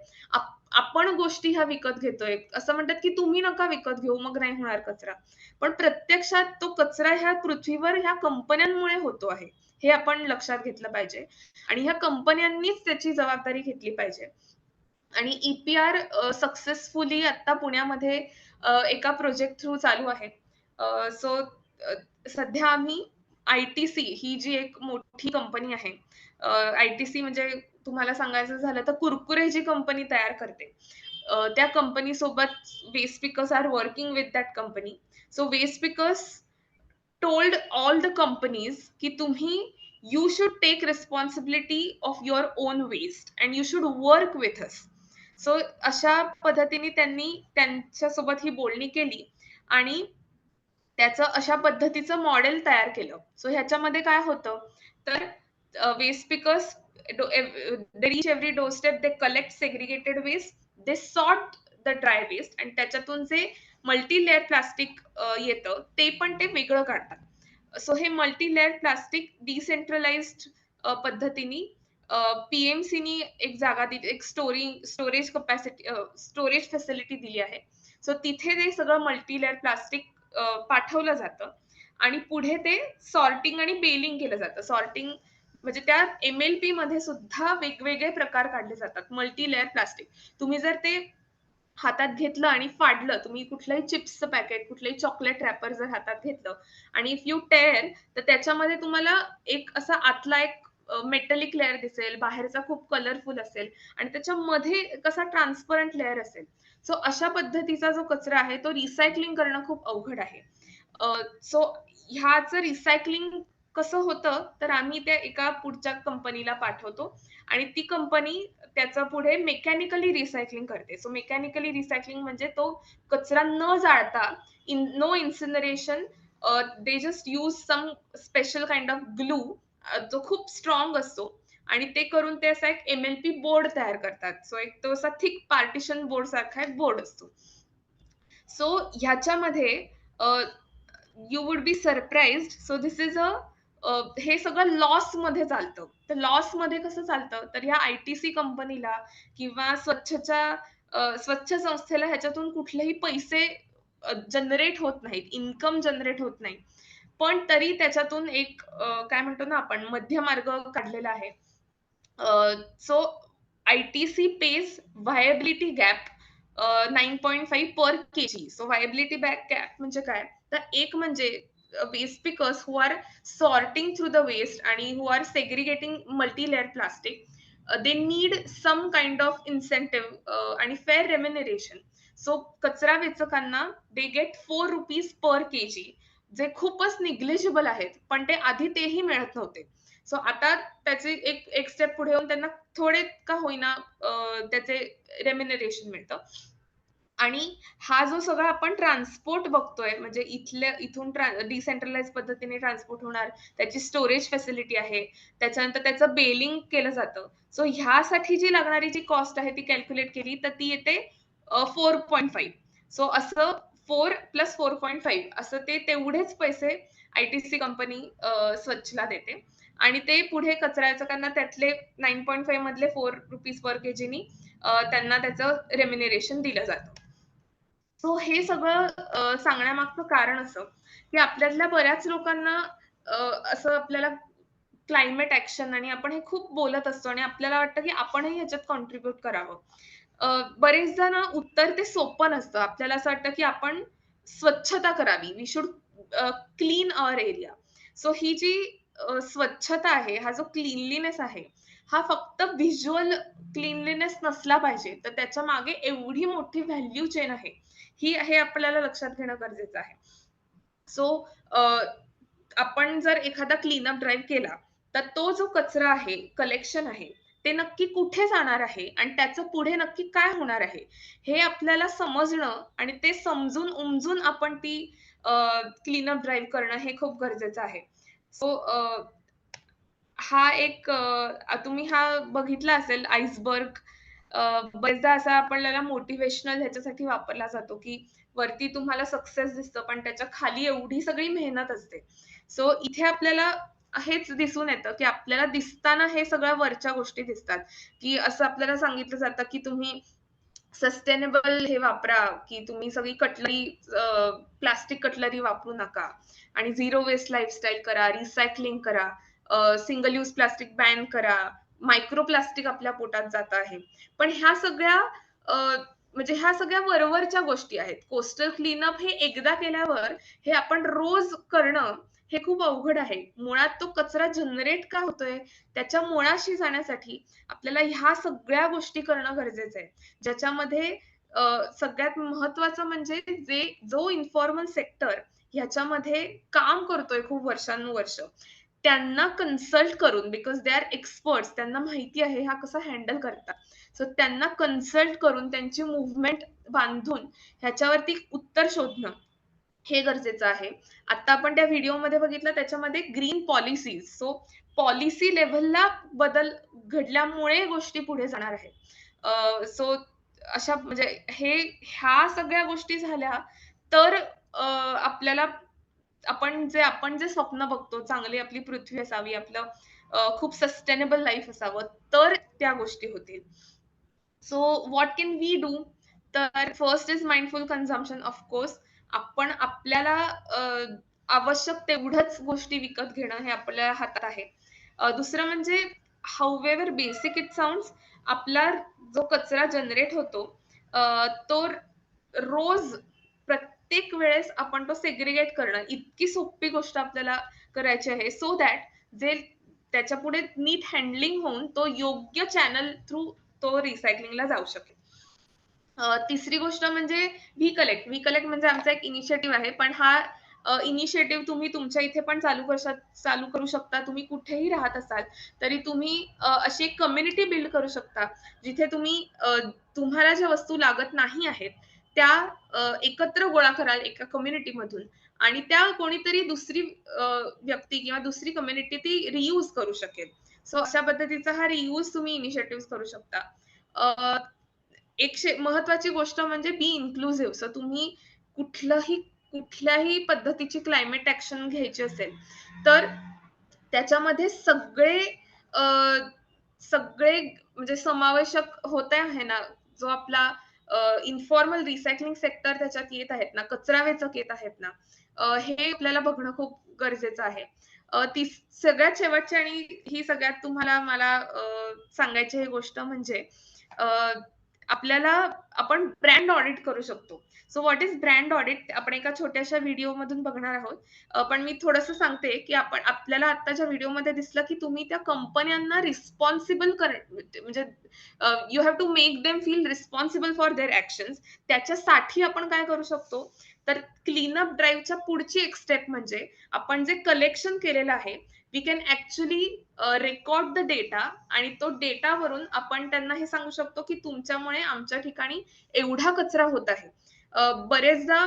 S2: आपण गोष्टी ह्या विकत घेतोय. असं म्हणतात, की तुम्ही नका विकत घेऊ, मग नाही होणार कचरा. पण प्रत्यक्षात तो कचरा ह्या पृथ्वीवर ह्या कंपन्यांमुळे होतो आहे. हे आपण लक्षात घेतलं पाहिजे आणि ह्या कंपन्यांनीच त्याची जबाबदारी घेतली पाहिजे. आणि EPR सक्सेसफुली आता पुण्यामध्ये एका प्रोजेक्ट थ्रू चालू आहे. सो सध्या आम्ही ITC ही जी एक मोठी कंपनी आहे, ITC म्हणजे तुम्हाला सांगायचं झालं तर कुरकुरे जी कंपनी तयार करते, त्या कंपनी सोबत waste pickers are working with that company. So waste pickers told all the companies की तुम्ही you should take responsibility of your own waste and you should work with us. So अशा पद्धतीने त्यांनी त्यांच्यासोबत ही बोलणी केली आणि त्याचं अशा पद्धतीचं मॉडेल तयार केलं. सो ह्याच्यामध्ये काय होतं तर waste pickers they reach every doorstep, they collect segregated waste, they sort the dry waste आणि त्याच्यातून जे मल्टी लेअर प्लास्टिक येतं ते पण ते वेगळं काढतात. सो हे मल्टी लेअर प्लास्टिक डिसेंट्रलाइज्ड पद्धतीने PMCनी एक जागा दिली, एक स्टोरेज कपॅसिटी स्टोरेज फॅसिलिटी दिली आहे. सो तिथे ते सगळं मल्टी लेअर प्लास्टिक पाठवलं जातं आणि पुढे ते सॉर्टिंग आणि बेलिंग केलं जातं. सॉर्टिंग म्हणजे त्या MLP मध्ये सुद्धा वेगवेगळे प्रकार काढले जातात. मल्टी लेअर प्लास्टिक तुम्ही जर ते हातात घेतलं आणि फाडलं, तुम्ही कुठलंही चिप्सचं पॅकेट, कुठलंही चॉकलेट रॅपर जर हातात घेतलं आणि इफ यू टेअर, तर त्याच्यामध्ये तुम्हाला एक असा आतला एक मेटलिक लेअर दिसेल, बाहेरचा खूप कलरफुल असेल आणि त्याच्यामध्ये कसा ट्रान्सपरंट लेअर असेल. सो अशा पद्धतीचा जो कचरा आहे तो रिसायकलिंग करणं खूप अवघड आहे. सो ह्याचं रिसायकलिंग कसं होतं तर आम्ही त्या एका पुढच्या कंपनीला पाठवतो आणि ती कंपनी त्याचं पुढे मेकॅनिकली रिसायकलिंग करते. सो मेकॅनिकली रिसायकलिंग म्हणजे तो कचरा न जाळता no incineration, they just use some special kind of glue जो खूप स्ट्रॉंग असतो आणि ते करून ते असा एक MLP बोर्ड तयार करतात. सो एक तो असा थिक पार्टिशन बोर्ड सारखा एक बोर्ड असतो. सो ह्याच्यामध्ये you would be surprised. So this is हे सगळं लॉस मध्ये चालतं. तर लॉस मध्ये कसं चालतं तर ह्या ITC कंपनीला किंवा स्वच्छ संस्थेला ह्याच्यातून कुठलेही पैसे जनरेट होत नाहीत, इन्कम जनरेट होत नाही. पण तरी त्याच्यातून एक काय म्हणतो ना आपण मध्यमार्ग काढलेला आहे. So ITC pays viability gap 9.5 per kg. So viability gap म्हणजे काय तर एक म्हणजे waste pickers who are sorting through the waste आणि who are segregating multi layer plastic, they need some kind of incentive आणि फेअर रेम्युनरेशन. सो कचरा वेचकांना they get 4 rupees per kg, जे खूपच निग्लिजिबल आहेत, पण ते आधी तेही मिळत नव्हते. सो आता त्याचे एक स्टेप पुढे येऊन त्यांना थोडे का होईना त्याचे रेम्युनरेशन मिळतं. आणि हा जो सगळा आपण ट्रान्सपोर्ट बघतोय म्हणजे इथून डिसेंट्रलाइज पद्धतीने ट्रान्सपोर्ट होणार, त्याची स्टोरेज फॅसिलिटी आहे, त्याच्यानंतर त्याचं बेलिंग केलं जातं. सो ह्यासाठी जी लागणारी जी कॉस्ट आहे ती कॅल्क्युलेट केली तर ती येते 4.5. सो असं 4 + 4.5 असं ते तेवढेच पैसे ITC कंपनी स्वच्छला देते आणि ते पुढे कचऱ्याचकांना त्यातले 9.5 मधले 4 रुपीज पर kg त्यांना त्याचं रेम्युनरेशन दिलं जातं. सो हे सगळं सांगण्यामागचं कारण असं की आपल्यातल्या बऱ्याच लोकांना असं आपल्याला क्लायमेट ऍक्शन आणि आपण हे खूप बोलत असतो आणि आपल्याला वाटतं की आपणही ह्याच्यात कॉन्ट्रीब्युट करावं. बरेचदा ना उत्तर ते सोपं नसतं. आपल्याला असं वाटतं की आपण स्वच्छता करावी, we should clean our area. So ही जी स्वच्छता आहे, हा जो क्लीनलीनेस आहे, हा फक्त व्हिज्युअल क्लीनलीनेस नसला पाहिजे, तर त्याच्या मागे एवढी मोठी व्हॅल्यू चेन आहे, हे आपल्याला लक्षात घेणं गरजेचं आहे. सो आपण जर एखादा क्लीनअप ड्राईव्ह केला तर तो जो कचरा आहे, कलेक्शन आहे, ते नक्की कुठे जाणार आहे आणि त्याचं पुढे नक्की काय होणार आहे, हे आपल्याला समजणं आणि ते समजून उमजून आपण ती क्लीनअप ड्राईव्ह करणं हे खूप गरजेचं आहे. सो हा एक तुम्ही हा बघितला असेल आईसबर्ग. बरेचदा असा आपल्याला मोटिवेशनल ह्याच्यासाठी वापरला जातो, की वरती तुम्हाला सक्सेस दिसतं, पण त्याच्या खाली एवढी सगळी मेहनत असते. सो इथे आपल्याला हेच दिसून येतं, की आपल्याला दिसताना हे सगळ्या वरच्या गोष्टी दिसतात, की असं आपल्याला सांगितलं जातं, की तुम्ही सस्टेनेबल हे वापरा, की तुम्ही सगळी कटलरी प्लास्टिक कटलरी वापरू नका आणि झिरो वेस्ट लाईफस्टाईल करा, रिसायकलिंग करा, सिंगल यूज प्लास्टिक बॅन करा, मायक्रो प्लास्टिक आपल्या पोटात जात आहे. पण ह्या सगळ्या म्हणजे ह्या सगळ्या वरवरच्या गोष्टी आहेत. कोस्टल क्लीनअप हे एकदा केल्यावर हे आपण रोज करणं हे खूप अवघड आहे. मुळात तो कचरा जनरेट का होतोय त्याच्या मुळाशी जाण्यासाठी आपल्याला ह्या सगळ्या गोष्टी करणं गरजेचं आहे. ज्याच्यामध्ये सगळ्यात महत्वाचं म्हणजे जो इन्फॉर्मल सेक्टर ह्याच्यामध्ये काम करतोय खूप वर्षानुवर्ष, त्यांना कन्सल्ट करून, बिकॉज दे आर एक्सपर्ट्स, त्यांना माहिती आहे हा कसा हँडल करतात. सो त्यांना कन्सल्ट करून त्यांची मूव्हमेंट बांधून ह्याच्यावरती उत्तर शोधणं हे गरजेचं आहे. आता आपण त्या व्हिडिओमध्ये बघितलं त्याच्यामध्ये ग्रीन पॉलिसीज, सो पॉलिसी लेव्हलला बदल घडल्यामुळे गोष्टी पुढे जाणार आहेत. सो अशा म्हणजे ह्या सगळ्या गोष्टी झाल्या तर आपल्याला आपण जे स्वप्न बघतो, चांगली आपली पृथ्वी असावी, आपलं खूप सस्टेनेबल लाईफ असावं, तर त्या गोष्टी होतील. So what can we do? तर first is mindful consumption. Of course आपण आपल्याला आवश्यक तेवढंच गोष्टी विकत घेणं हे आपल्या हातात आहे. दुसरं म्हणजे हाऊएव्हर बेसिक इट साऊंड्स, आपला जो कचरा जनरेट होतो तो रोज प्रत्येक वेळेस आपण तो सेग्रिगेट करणं, इतकी सोपी गोष्ट आपल्याला करायची आहे, सो दॅट जे त्याच्यापुढे नीट हँडलिंग होऊन तो योग्य चॅनल थ्रू तो रिसायकलिंगला जाऊ शकेल. तिसरी गोष्ट म्हणजे व्ही कलेक्ट. व्ही कलेक्ट म्हणजे आमचा एक इनिशिएटिव्ह आहे, पण हा इनिशिएटिव्ह तुम्ही तुमच्या इथे पण चालू करू शकता. तुम्ही कुठेही राहत असाल तरी तुम्ही अशी एक कम्युनिटी बिल्ड करू शकता, जिथे तुम्ही तुम्हाला ज्या वस्तू लागत नाही आहेत त्या एकत्र गोळा कराल एका कम्युनिटीमधून आणि त्या कोणीतरी दुसरी व्यक्ती किंवा दुसरी कम्युनिटी ती रियूज करू शकेल. सो अशा पद्धतीचा हा रियूज तुम्ही इनिशिएटिव्ह करू शकता. एक महत्वाची गोष्ट म्हणजे बी इन्क्लुसिव्ह. सो तुम्ही कुठल्याही पद्धतीची क्लायमेट ऍक्शन घ्यायची असेल तर त्याच्यामध्ये अ, सगळे म्हणजे समावेशक होत आहे ना, जो आपला इन्फॉर्मल रिसायकलिंग सेक्टर त्याच्यात येत आहेत ना, कचरा वेचक येत आहेत ना, हे आपल्याला बघणं खूप गरजेचं आहे. ती सगळ्यात शेवटची आणि ही सगळ्यात तुम्हाला मला सांगायची ही गोष्ट म्हणजे अ, आपल्याला आपण ब्रँड ऑडिट करू शकतो. So what is brand audit आपण एका छोट्याशा व्हिडिओ मधून बघणार आहोत. पण मी थोडंसं सांगते, की आपल्याला आत्ताच्या व्हिडिओमध्ये दिसलं, की तुम्ही त्या कंपन्यांना रिस्पॉन्सिबल म्हणजे you have to make them feel responsible for their actions. त्याच्यासाठी आपण काय करू शकतो, तर क्लीनअप ड्राईव्हच्या पुढची एक स्टेप म्हणजे आपण जे कलेक्शन केलेलं आहे, we can actually record the data आणि तो डेटावरून आपण त्यांना हे सांगू शकतो, की तुमच्यामुळे आमच्या ठिकाणी एवढा कचरा होत आहे. बरेचदा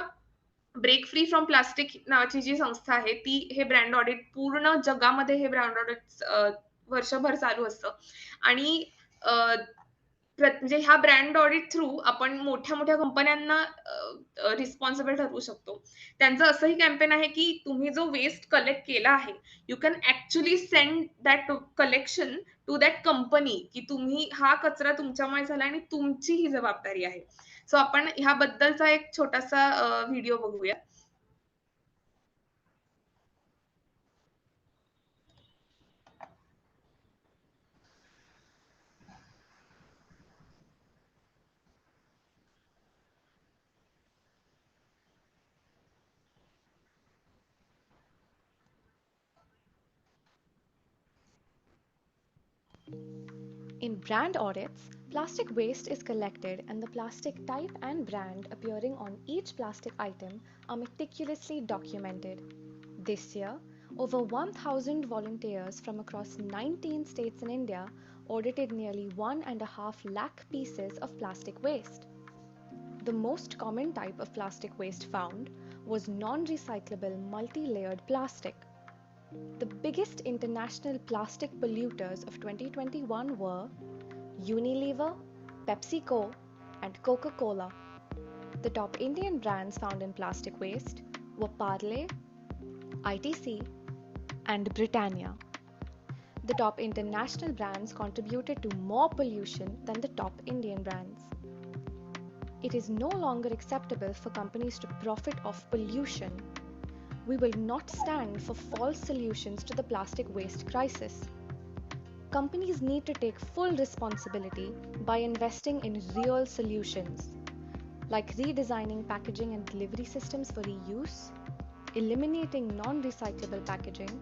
S2: ब्रेक फ्री फ्रॉम प्लास्टिक नावाची जी संस्था आहे ती हे ब्रँड ऑडिट पूर्ण जगामध्ये हे ब्रँड ऑडिट वर्षभर चालू असतं आणि म्हणजे ह्या ब्रँड ऑडिट थ्रू आपण मोठ्या मोठ्या कंपन्यांना रिस्पॉन्सिबल ठरवू शकतो. त्यांचं असंही कॅम्पेन आहे की तुम्ही जो वेस्ट कलेक्ट केला आहे, you can actually send that collection to that company, की तुम्ही हा कचरा तुमच्यामुळे झाला आणि तुमची ही जबाबदारी आहे. सो आपण ह्याबद्दलचा एक छोटासा व्हिडिओ बघूया.
S4: In brand audits, plastic waste is collected and the plastic type and brand appearing on each plastic item are meticulously documented. This year, over 1,000 volunteers from across 19 states in India audited nearly 1.5 lakh pieces of plastic waste. The most common type of plastic waste found was non-recyclable multi-layered plastic. The biggest international plastic polluters of 2021 were Unilever, PepsiCo, and Coca-Cola. The top Indian brands found in plastic waste were Parle, ITC, and Britannia. The top international brands contributed to more pollution than the top Indian brands. It is no longer acceptable for companies to profit off pollution. We will not stand for false solutions to the plastic waste crisis. Companies need to take full responsibility by investing in real solutions, like redesigning packaging and delivery systems for reuse, eliminating non-recyclable packaging,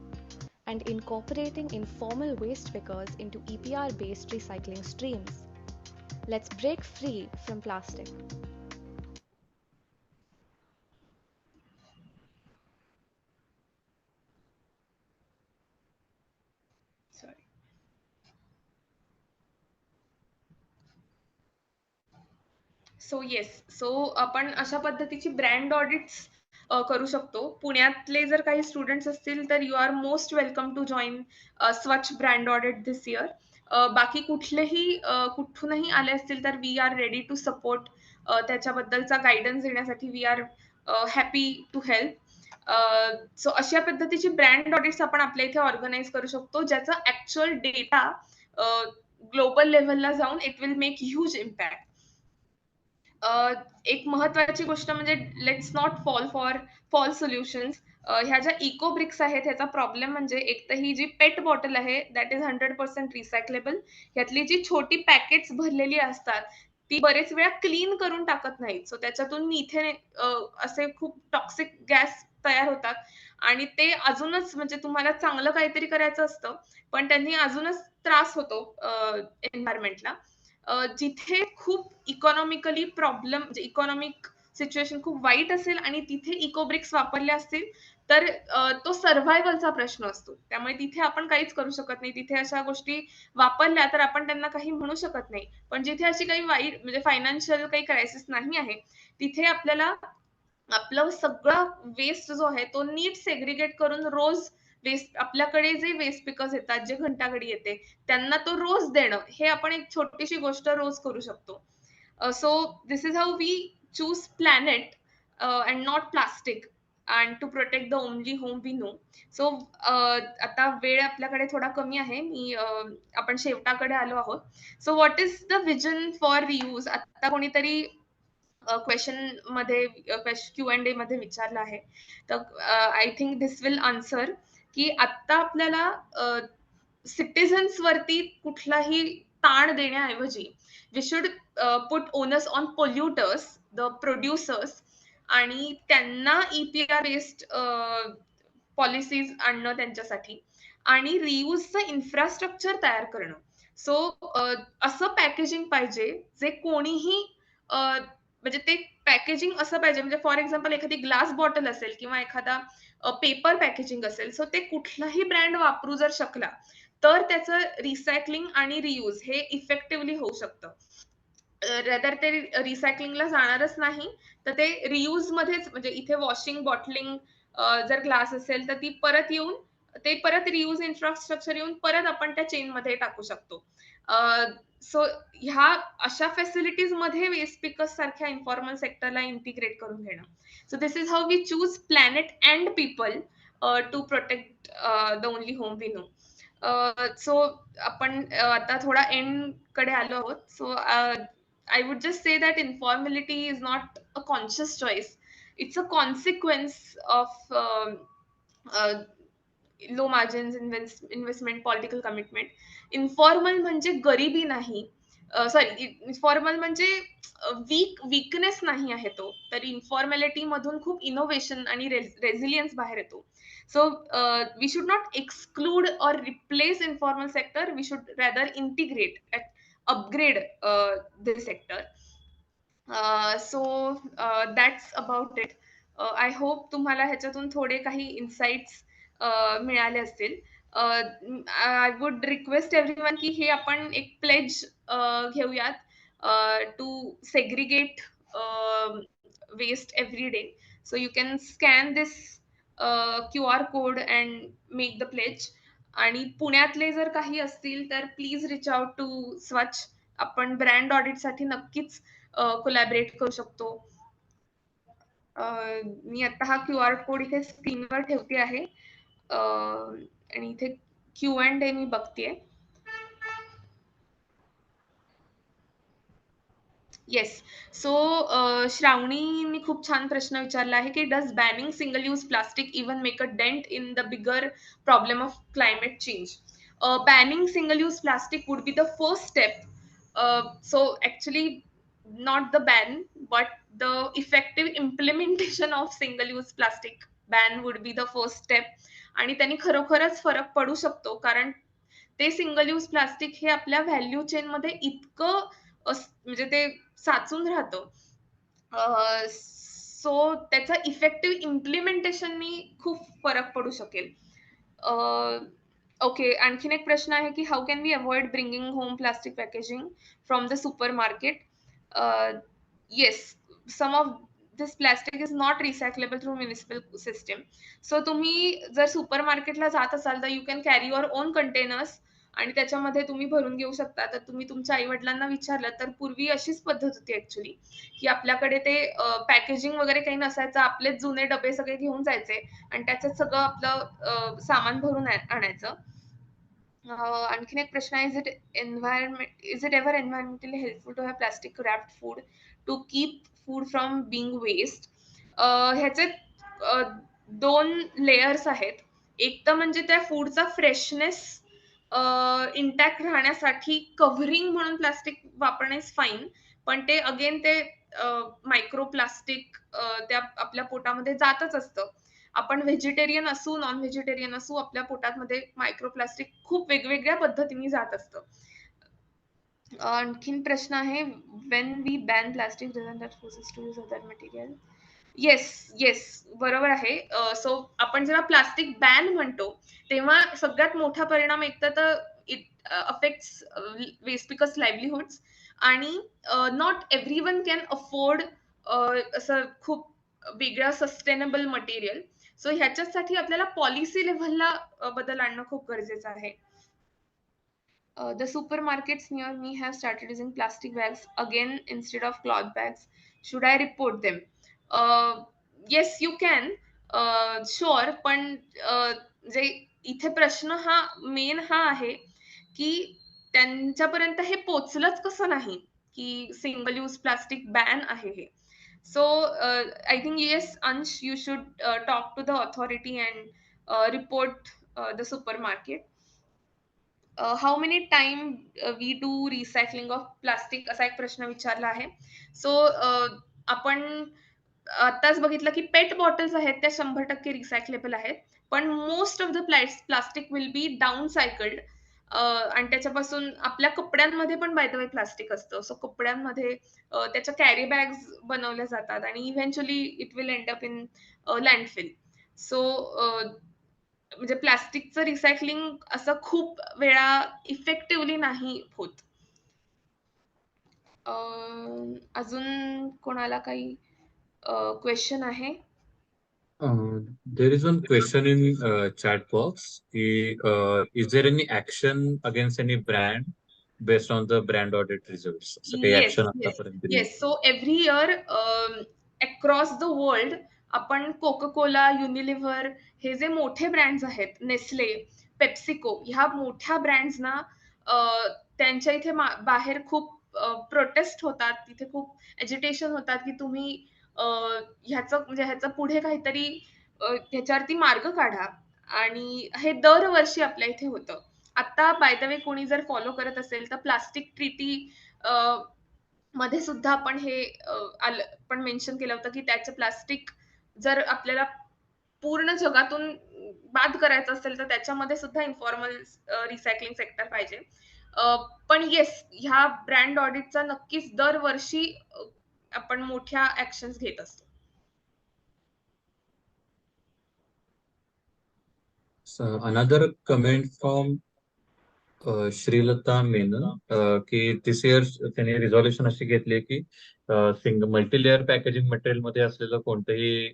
S4: and incorporating informal waste pickers into EPR-based recycling streams. Let's break free from plastic.
S2: Sorry. So yes, so आपण अशा पद्धतीची brand audits करू शकतो. पुण्यातले जर काही students असतील तर you are most welcome to join Swachh brand audit this year. बाकी कुठलेही कुठूनही आले असतील तर we are ready to support. त्याच्याबद्दलचा गायडन्स देण्यासाठी we are happy to help. So अशा पद्धतीची ब्रँड ऑडिट्स आपण आपल्या इथे ऑर्गनाईज करू शकतो, ज्याचा ऍक्च्युअल डेटा ग्लोबल लेव्हलला जाऊन it will make huge impact. एक महत्वाची गोष्ट म्हणजे let's not fall for fall solutions. ह्या ज्या इको ब्रिक्स आहेत ह्याचा प्रॉब्लेम म्हणजे एक तर ही जी पेट बॉटल आहे दॅट इज 100% रिसायकलेबल. ह्यातली जी छोटी पॅकेट्स भरलेली असतात ती बरेच वेळा क्लीन करून टाकत नाहीत. सो त्याच्यातून मिथेन असे खूप टॉक्सिक गॅस तयार होतात आणि ते अजूनच म्हणजे तुम्हाला चांगलं काहीतरी करायचं असतं पण त्यांनी अजूनच त्रास होतो एन्व्हायरमेंटला. जिथे खूप इकॉनॉमिकली प्रॉब्लेम म्हणजे इकॉनॉमिक सिच्युएशन खूप वाईट असेल आणि तिथे इकोब्रिक्स वापरले असतील तर तो सर्व्हायव्हलचा प्रश्न असतो. त्यामुळे तिथे आपण काहीच करू शकत नाही. तिथे अशा गोष्टी वापरल्या तर आपण त्यांना काही म्हणू शकत नाही. पण जिथे अशी काही वाईट म्हणजे फायनान्शियल काही क्रायसिस नाही आहे तिथे आपल्याला आपलं सगळं वेस्ट जो आहे तो नीट सेग्रिगेट करून रोज वेस्ट आपल्याकडे जे वेस्ट पिकर्स येतात जे घंटागाडी येते त्यांना तो रोज देणं हे आपण एक छोटीशी गोष्ट रोज करू शकतो. So this is how we choose planet and not plastic and to protect the only home we know. So आता वेळ आपल्याकडे थोडा कमी आहे. आपण शेवटाकडे आलो आहोत. So what is the vision for reuse. आता कोणीतरी क्वेश्चन मध्ये Q&A मध्ये विचारलं आहे तर I think this will answer की आता आपल्याला सिटिझन्स वरती कुठलाही ताण देण्याऐवजी we should put onus on polluters the producers आणि त्यांना EPR बेस्ड पॉलिसीज आणणं त्यांच्यासाठी आणि रियूजचं इन्फ्रास्ट्रक्चर तयार करणं. सो असं पॅकेजिंग पाहिजे जे कोणीही म्हणजे ते पॅकेजिंग असं पाहिजे म्हणजे फॉर एक्झाम्पल एखादी ग्लास बॉटल असेल किंवा एखादा पेपर पॅकेजिंग असेल सो ते कुठलाही ब्रँड वापरू जर शकला तर त्याचं रिसायकलिंग आणि रियूज हे इफेक्टिव्हली होऊ शकतं. रेदर ते रिसायकलिंगला जाणारच नाही तर ते रियूज मध्येच म्हणजे इथे वॉशिंग बॉटलिंग जर ग्लास असेल तर ती परत येऊन ते परत रियूज इन्फ्रास्ट्रक्चर येऊन परत आपण त्या चेन मध्ये टाकू शकतो. सो ह्या अशा फॅसिलिटीज मध्ये वेस्ट पिकर्स सारख्या इन्फॉर्मल सेक्टरला इंटिग्रेट करून घेणं. So this is how we choose planet and people to protect the only home we know. So आपण आता थोडा एंड कडे आलो आहोत. So I would just say that informality is not a conscious choice. It's a consequence of uh, low margins, investment, political commitment. Informal म्हणजे गरिबी नाही. Sorry informal म्हणजे वीकनेस नाही आहे तो. तर इन्फॉर्मॅलिटी मधून खूप इनोव्हेशन आणि रेझिलियन्स बाहेर येतो. So we should not exclude or replace informal sector. We should rather integrate and upgrade this sector. So that's about it. I hope तुम्हाला ह्याच्यातून थोडे काही इन्साइट्स मिळाले असतील. आय वुड रिक्वेस्ट एव्हरीवन की हे आपण एक प्लेज घेऊयात to segregate waste every day. So you can scan this QR code and make the pledge. आणि पुण्यातले जर काही असतील तर प्लीज रिच आउट टू स्वच्छ. आपण ब्रँड ऑडिटसाठी नक्कीच कोलॅबरेट करू शकतो. मी आता हा QR कोड इथे स्क्रीनवर ठेवते आहे आणि इथे Q&A मी बघतेय. येस. सो श्रावणींनी खूप छान प्रश्न विचारला आहे की does banning single use plastic even make a dent in the bigger problem of climate change? Banning single use plastic would be the first step. So actually not the ban but the effective implementation of single use plastic ban would be the first step. आणि त्यांनी खरोखरच फरक पडू शकतो कारण ते single use plastic हे आपल्या व्हॅल्यू चेन मध्ये इतकं म्हणजे ते साचून राहतं. सो त्याचा इफेक्टिव्ह इम्प्लिमेंटेशननी खूप फरक पडू शकेल. ओके, आणखीन एक प्रश्न आहे की how can we avoid bringing home plastic packaging from the supermarket? Yes, some of this plastic is not recyclable through municipal system. So तुम्ही जर सुपर मार्केटला जात असाल तर you can carry your own containers आणि त्याच्यामध्ये तुम्ही भरून घेऊ शकता. तर तुम्ही तुमच्या आई वडिलांना विचारलं तर पूर्वी अशीच पद्धत होती ऍक्च्युली की आपल्याकडे ते पॅकेजिंग वगैरे काही नसायचं, आपलेच जुने डबे सगळे घेऊन जायचे आणि त्याच्यात सगळं आपलं सामान भरून आणायचं. आणखीन एक प्रश्न आहे, is it ever environmentally helpful to have plastic wrapped food to keep food from being waste? ह्याचे दोन लेयर्स आहेत. एक तर म्हणजे त्या फूडचा फ्रेशनेस इंटॅक्ट राहण्यासाठी कव्हरिंग म्हणून प्लास्टिक वापरणे इज फाईन, पण ते अगेन ते मायक्रो प्लास्टिक त्या आपल्या पोटामध्ये जातच असतं. आपण व्हेजिटेरियन असू नॉन व्हेजिटेरियन असू आपल्या पोटामध्ये मायक्रोप्लास्टिक खूप वेगवेगळ्या पद्धतीने जात असतं. आणखीन प्रश्न आहे, when we ban plastic doesn't that force us to use other material? Yes, बरोबर आहे. सो आपण जेव्हा प्लास्टिक बॅन म्हणतो तेव्हा सगळ्यात मोठा परिणाम एक तर इट अफेक्ट्स वेस्ट स्पीकर्स लाईव्हलीहुड्स आणि नॉट एव्हरीवन कॅन अफोर्ड असं खूप वेगळं सस्टेनेबल मटेरियल. सो ह्याच्यासाठी आपल्याला पॉलिसी लेव्हलला बदल आणणं खूप गरजेचं आहे. The supermarkets near me have started using plastic bags again instead of cloth bags. Should I report them? Yes, you can. Sure. पण जे इथे प्रश्न हा मेन हा आहे की त्यांच्यापर्यंत हे पोचलंच कसं नाही की सिंगल यूज प्लास्टिक बॅन आहे हे. So I think yes, Ansh, you should talk to the authority and report the supermarket. How many time we do recycling of plastic असा एक प्रश्न विचारला आहे. सो आपण आताच बघितलं की पेट बॉटल्स आहेत त्या 100% रिसायकलेबल आहेत, पण most of the plastic will be downcycled. आणि त्याच्यापासून आपल्या कपड्यांमध्ये पण बाय द वे प्लास्टिक असतं. सो कपड्यांमध्ये त्याच्या कॅरी बॅग्स बनवल्या जातात आणि eventually it will end up in landfill. So म्हणजे प्लास्टिकचं रिसायकलिंग असं खूप वेळा इफेक्टिव्हली नाही होत. अजून कोणाला काही क्वेश्चन आहे?
S1: There is one question in chat box. Is there any action against any brand based on the brand audit results? असं काही action आतापर्यंत दिली?
S2: Yes. So every year across the world आपण कोका कोला, युनिलिव्हर हे जे मोठे brands आहेत, Nestle, PepsiCo ह्या मोठ्या ब्रँड्सना त्यांच्या इथे बाहेर खूप प्रोटेस्ट होतात, तिथे खूप एजिटेशन होतात की तुम्ही ह्याचं पुढे काहीतरी ह्याच्यावरती मार्ग काढा. आणि हे दरवर्षी आपल्या इथे होतं. आता बाय द वे कोणी जर फॉलो करत असेल तर प्लास्टिक ट्रीटी मध्ये सुद्धा आपण हे पण मेन्शन केलं होतं की त्याचं प्लास्टिक जर आपल्याला पूर्ण जगातून बाद करायचं असेल तर त्याच्यामध्ये सुद्धा इन्फॉर्मल रिसायकलिंग सेक्टर पाहिजे. पण येस, ह्या ब्रँड ऑडिटचा नक्कीच दरवर्षी आपण मोठ्या ऍक्शन्स घेत असतो.
S1: So another comment from Srilata Menon की दिस इयर त्यांनी रिझॉल्युशन अशी घेतली की मल्टीलेअर पॅकेजिंग मटेरियल मध्ये असलेलं कोणतंही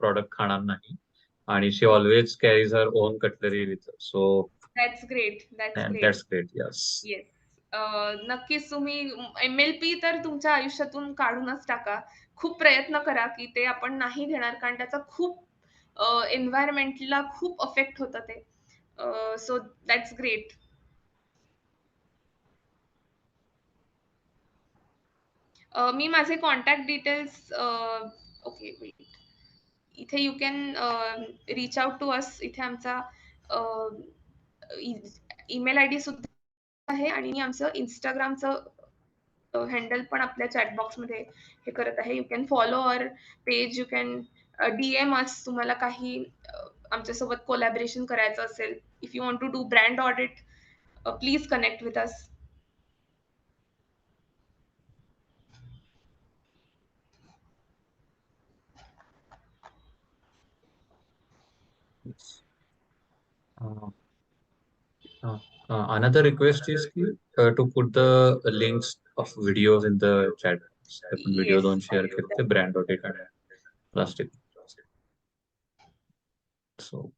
S1: प्रॉडक्ट खाणार नाही. आणि she always carries her own cutlery with, so
S2: that's great, that's great.
S1: That's great. Yes.
S2: Yes. नक्कीच तुम्ही MLP तर तुमच्या आयुष्यातून काढूनच टाका. खूप प्रयत्न करा की ते आपण नाही घेणार, कारण त्याचा खूप एन्व्हायरमेंटला खूप अफेक्ट होतं ते. So that's great. मी माझे कॉन्टॅक्ट डिटेल्स ओके वेट, इथे you can reach out to us. इथे आमचा ईमेल ID सुद्धा आहे आणि आमचं इंस्टाग्रामचं हँडल पण आपल्या चॅट बॉक्समध्ये हे करत आहे. You can follow our page, you can DM us तुम्हाला काही आमच्यासोबत कोलॅबरेशन करायचं असेल. If you want to do brand audit, please connect with us.
S1: Another request is to put the links of videos in the chat. आपण video
S2: Yes.
S1: 2 share केले ते brand audit आणि plastic. So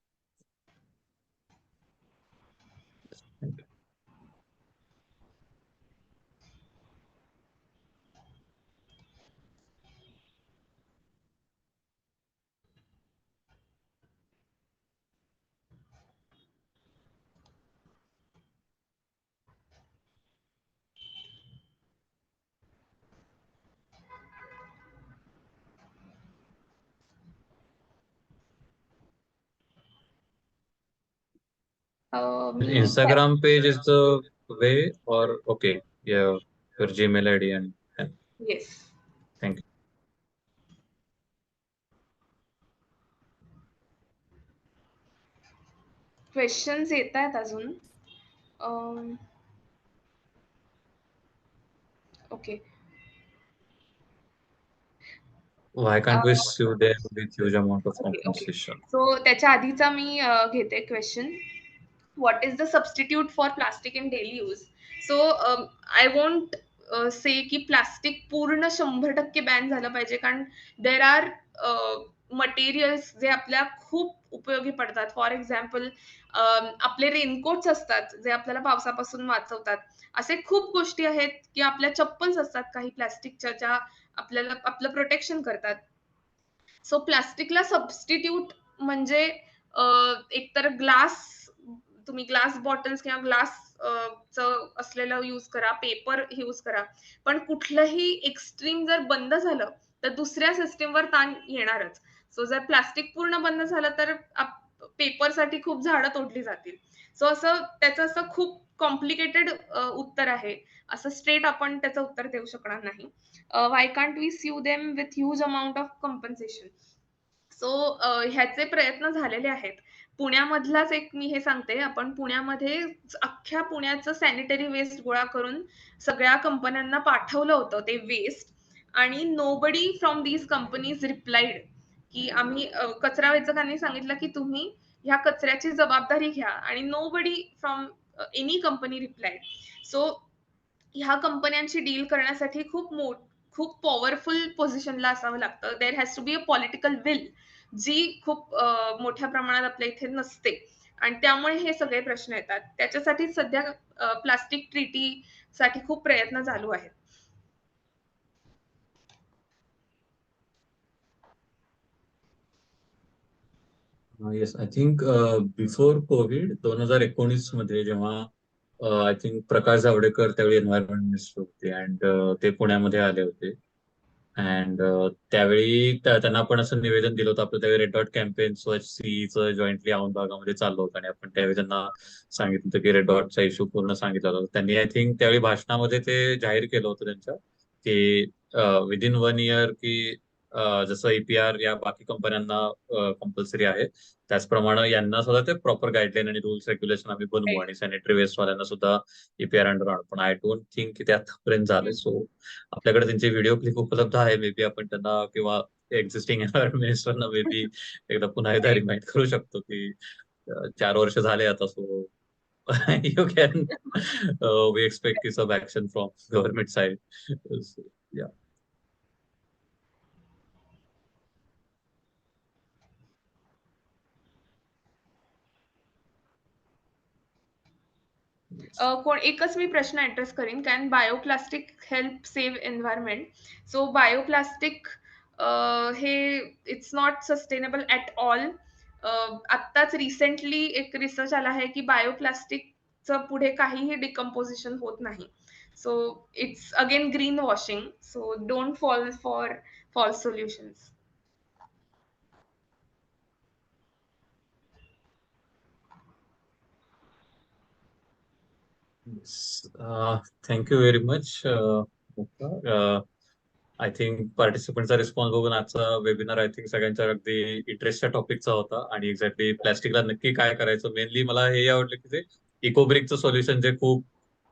S2: me
S1: Instagram page is the way, or okay, yeah, your Gmail ID and
S2: yes.
S1: thank you.
S2: Questions येत आहेत अजून. Okay.
S1: Why can't we sue them with huge amount of
S2: okay, okay.
S1: compensation?
S2: So त्याच्या आधीचा मी घेते question. What is the substitute for plastic in daily use? So I won't say की plastic पूर्ण 100% ban झालं पाहिजे, कारण देर आर मटेरियल्स जे आपल्या खूप उपयोगी पडतात. फॉर एक्झाम्पल आपले रेनकोट्स असतात जे आपल्याला पावसापासून वाचवतात. असे खूप गोष्टी आहेत की आपल्या चप्पल्स असतात काही प्लास्टिकच्या, ज्या आपल्याला आपलं प्रोटेक्शन करतात. सो प्लास्टिकला सबस्टिट्यूट म्हणजे एकतर ग्लास, तुम्ही ग्लास बॉटल्स किंवा ग्लास असलेलं यूज करा, पेपर यूज करा. पण कुठलंही एक्स्ट्रीम जर बंद झालं तर दुसऱ्या सिस्टीमवर ताण येणारच. सो जर प्लास्टिक पूर्ण बंद झालं तर पेपरसाठी खूप झाडं तोडली जातील. सो असं त्याचं असं खूप कॉम्प्लिकेटेड उत्तर आहे. असं स्ट्रेट आपण त्याचं उत्तर देऊ शकणार नाही. Why can't we sue them with huge amount of compensation? So ह्याचे प्रयत्न झालेले आहेत. पुण्यामधलाच एक मी हे सांगते, आपण पुण्यामध्ये अख्ख्या पुण्याचं सॅनिटरी वेस्ट गोळा करून सगळ्या कंपन्यांना पाठवलं होतं ते वेस्ट, आणि nobody from these companies replied की आम्ही कचरा वेचकांनी सांगितलं की तुम्ही ह्या कचऱ्याची जबाबदारी घ्या, आणि nobody from any company replied. So ह्या कंपन्यांशी डील करण्यासाठी खूप पॉवरफुल पोझिशनला असावं लागतं. There has to be a political will, जी खूप मोठ्या प्रमाणात आपल्या इथे नसते, आणि त्यामुळे हे सगळे प्रश्न येतात. त्याच्यासाठी सध्या प्लास्टिक ट्रीटी साठी खूप प्रयत्न चालू आहेत.
S1: Yes, I think before Covid 2019 मध्ये जेव्हा आय थिंक प्रकाश जावडेकर त्यावेळी एन्व्हायरमेंट मिनिस्टर होते, अँड ते पुण्यामध्ये आले होते. अँड त्यावेळी त्यांना आपण असं निवेदन दिलं होतं. आपलं त्यावेळी रेड डॉट कॅम्पेन सीचं जॉईंटली औंध भागामध्ये चाललं होतं, आणि आपण त्यावेळी त्यांना सांगितलं होतं की रेड डॉटचा इश्यू पूर्ण सांगितला होता. त्यांनी आय थिंक त्यावेळी भाषणामध्ये ते जाहीर केलं होतं त्यांच्या की विदिन 1 इयर की जसं EPR या बाकी कंपन्यांना कंपल्सरी आहे, त्याचप्रमाणे यांना सुद्धा ते प्रॉपर गाईडलाईन आणि रूल्स रेग्युलेशन आम्ही बनवू, आणि सॅनिटरी वेस्ट वाल्यांना सुद्धा EPR अंडर आणू. पण आय डोंट थिंक की ते आतापर्यंत झालंय. सो आपल्याकडे त्यांचे व्हिडिओ क्लिप उपलब्ध आहे. मे बी आपण त्यांना किंवा एक्झिस्टिंग एन्व्हायरमेंट मिनिस्टरना मे बी एकदा पुन्हा एकदा रिमाइंड करू शकतो की 4 वर्ष झाले आता. So you can we expect की some action from government side. या
S2: एकच मी प्रश्न ऍड्रेस करीन, can bioplastic help save environment? So bioplastic हे it's not sustainable at all. आत्ताच रिसेंटली एक रिसर्च आला आहे की बायोप्लास्टिकचं पुढे काहीही डिकम्पोजिशन होत नाही. So it's again greenwashing. So don't fall for false solutions.
S1: Thank you very much Mukta. I think पार्टिसिपंटचा रिस्पॉन्स बघून आजचा वेबिनार आय थिंक सगळ्यांच्या अगदी इंटरेस्टच्या टॉपिकचा होता आणि एक्झॅक्टली प्लॅस्टिकला नक्की काय करायचं. मेनली मला हे आवडलं की ते इकोब्रिकचं सोल्युशन जे खूप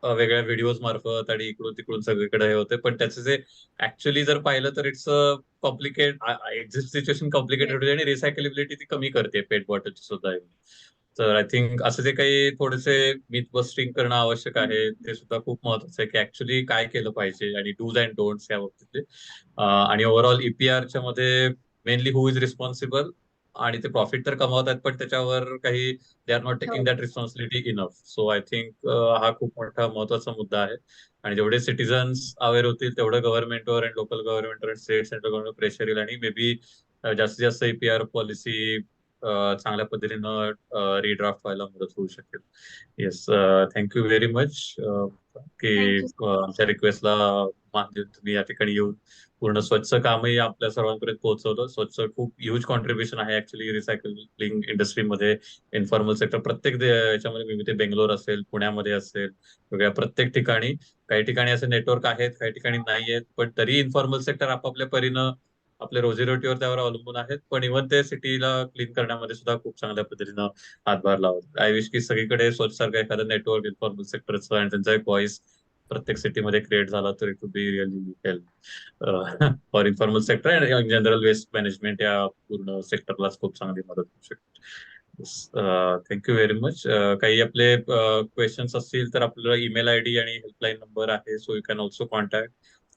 S1: वेगळ्या व्हिडिओज मार्फत आणि इकडून तिकडून सगळीकडे हे होते, पण त्याचे जे ऍक्च्युअली जर पाहिलं तर it's complicate exist situation complicated होते आणि रिसायकलेबिलिटी ती कमी करते पेट बॉटलची सुद्धा. तर आय थिंक असं जे काही थोडेसे मिथ बस्टिंग करणं आवश्यक आहे ते सुद्धा खूप महत्वाचं आहे की ऍक्च्युली काय केलं पाहिजे आणि डूज अँड डोंट्स या बाबतीतले. आणि ओव्हरऑल ईपीआरच्या मध्ये मेनली हु इज रिस्पॉन्सिबल आणि ते प्रॉफिट तर कमावत आहेत पण त्याच्यावर काही they are not taking that responsibility enough. So I think हा खूप मोठा महत्वाचा मुद्दा आहे आणि जेवढे सिटीजन्स अवेअर होतील तेवढं गव्हर्नमेंटवर आणि लोकल गव्हर्नमेंटवर आणि स्टेट सेंट्रल गव्हर्नमेंट प्रेशर येईल आणि मे बी जास्तीत जास्त ईपीआर पॉलिसी चांगल्या पद्धतीनं रिड्राफ्ट व्हायला मदत होऊ शकेल. येस, थँक्यू व्हेरी मच की
S2: थँक्यू.
S1: आमच्या रिक्वेस्टला मान देऊन तुम्ही या ठिकाणी येऊन पूर्ण स्वच्छ कामही आपल्या सर्वांपर्यंत पोहोचवलं. स्वच्छ खूप ह्यूज कॉन्ट्रीब्युशन आहे ऍक्च्युली रिसायकलिंग इंडस्ट्रीमध्ये. इन्फॉर्मल सेक्टर प्रत्येक याच्यामध्ये मी ते बेंगलोर असेल, पुण्यामध्ये असेल, वेगळ्या प्रत्येक ठिकाणी. काही ठिकाणी असे नेटवर्क आहेत, काही ठिकाणी नाही आहेत, पण तरी इन्फॉर्मल सेक्टर आपापल्या परीनं आपल्या रोजीरोटीवर त्यावर अवलंबून आहेत. पण इव्हन ते सिटीला क्लीन करण्यामध्ये सुद्धा खूप चांगल्या पद्धतीनं हातभार लावत. आय विश की सगळीकडे स्वच्छ सारखं एखादं नेटवर्क इन्फॉर्मल सेक्टरचं आणि त्यांचा एक व्हॉइस प्रत्येक सिटीमध्ये क्रिएट झाला तर it would be really help for informal sector and in general waste management या पूर्ण सेक्टरलाच खूप चांगली मदत होऊ शकते. Thank you very much. काही आपले क्वेश्चन्स असतील तर आपल्याला ईमेल आयडी आणि हेल्पलाईन नंबर आहे, so you can also contact.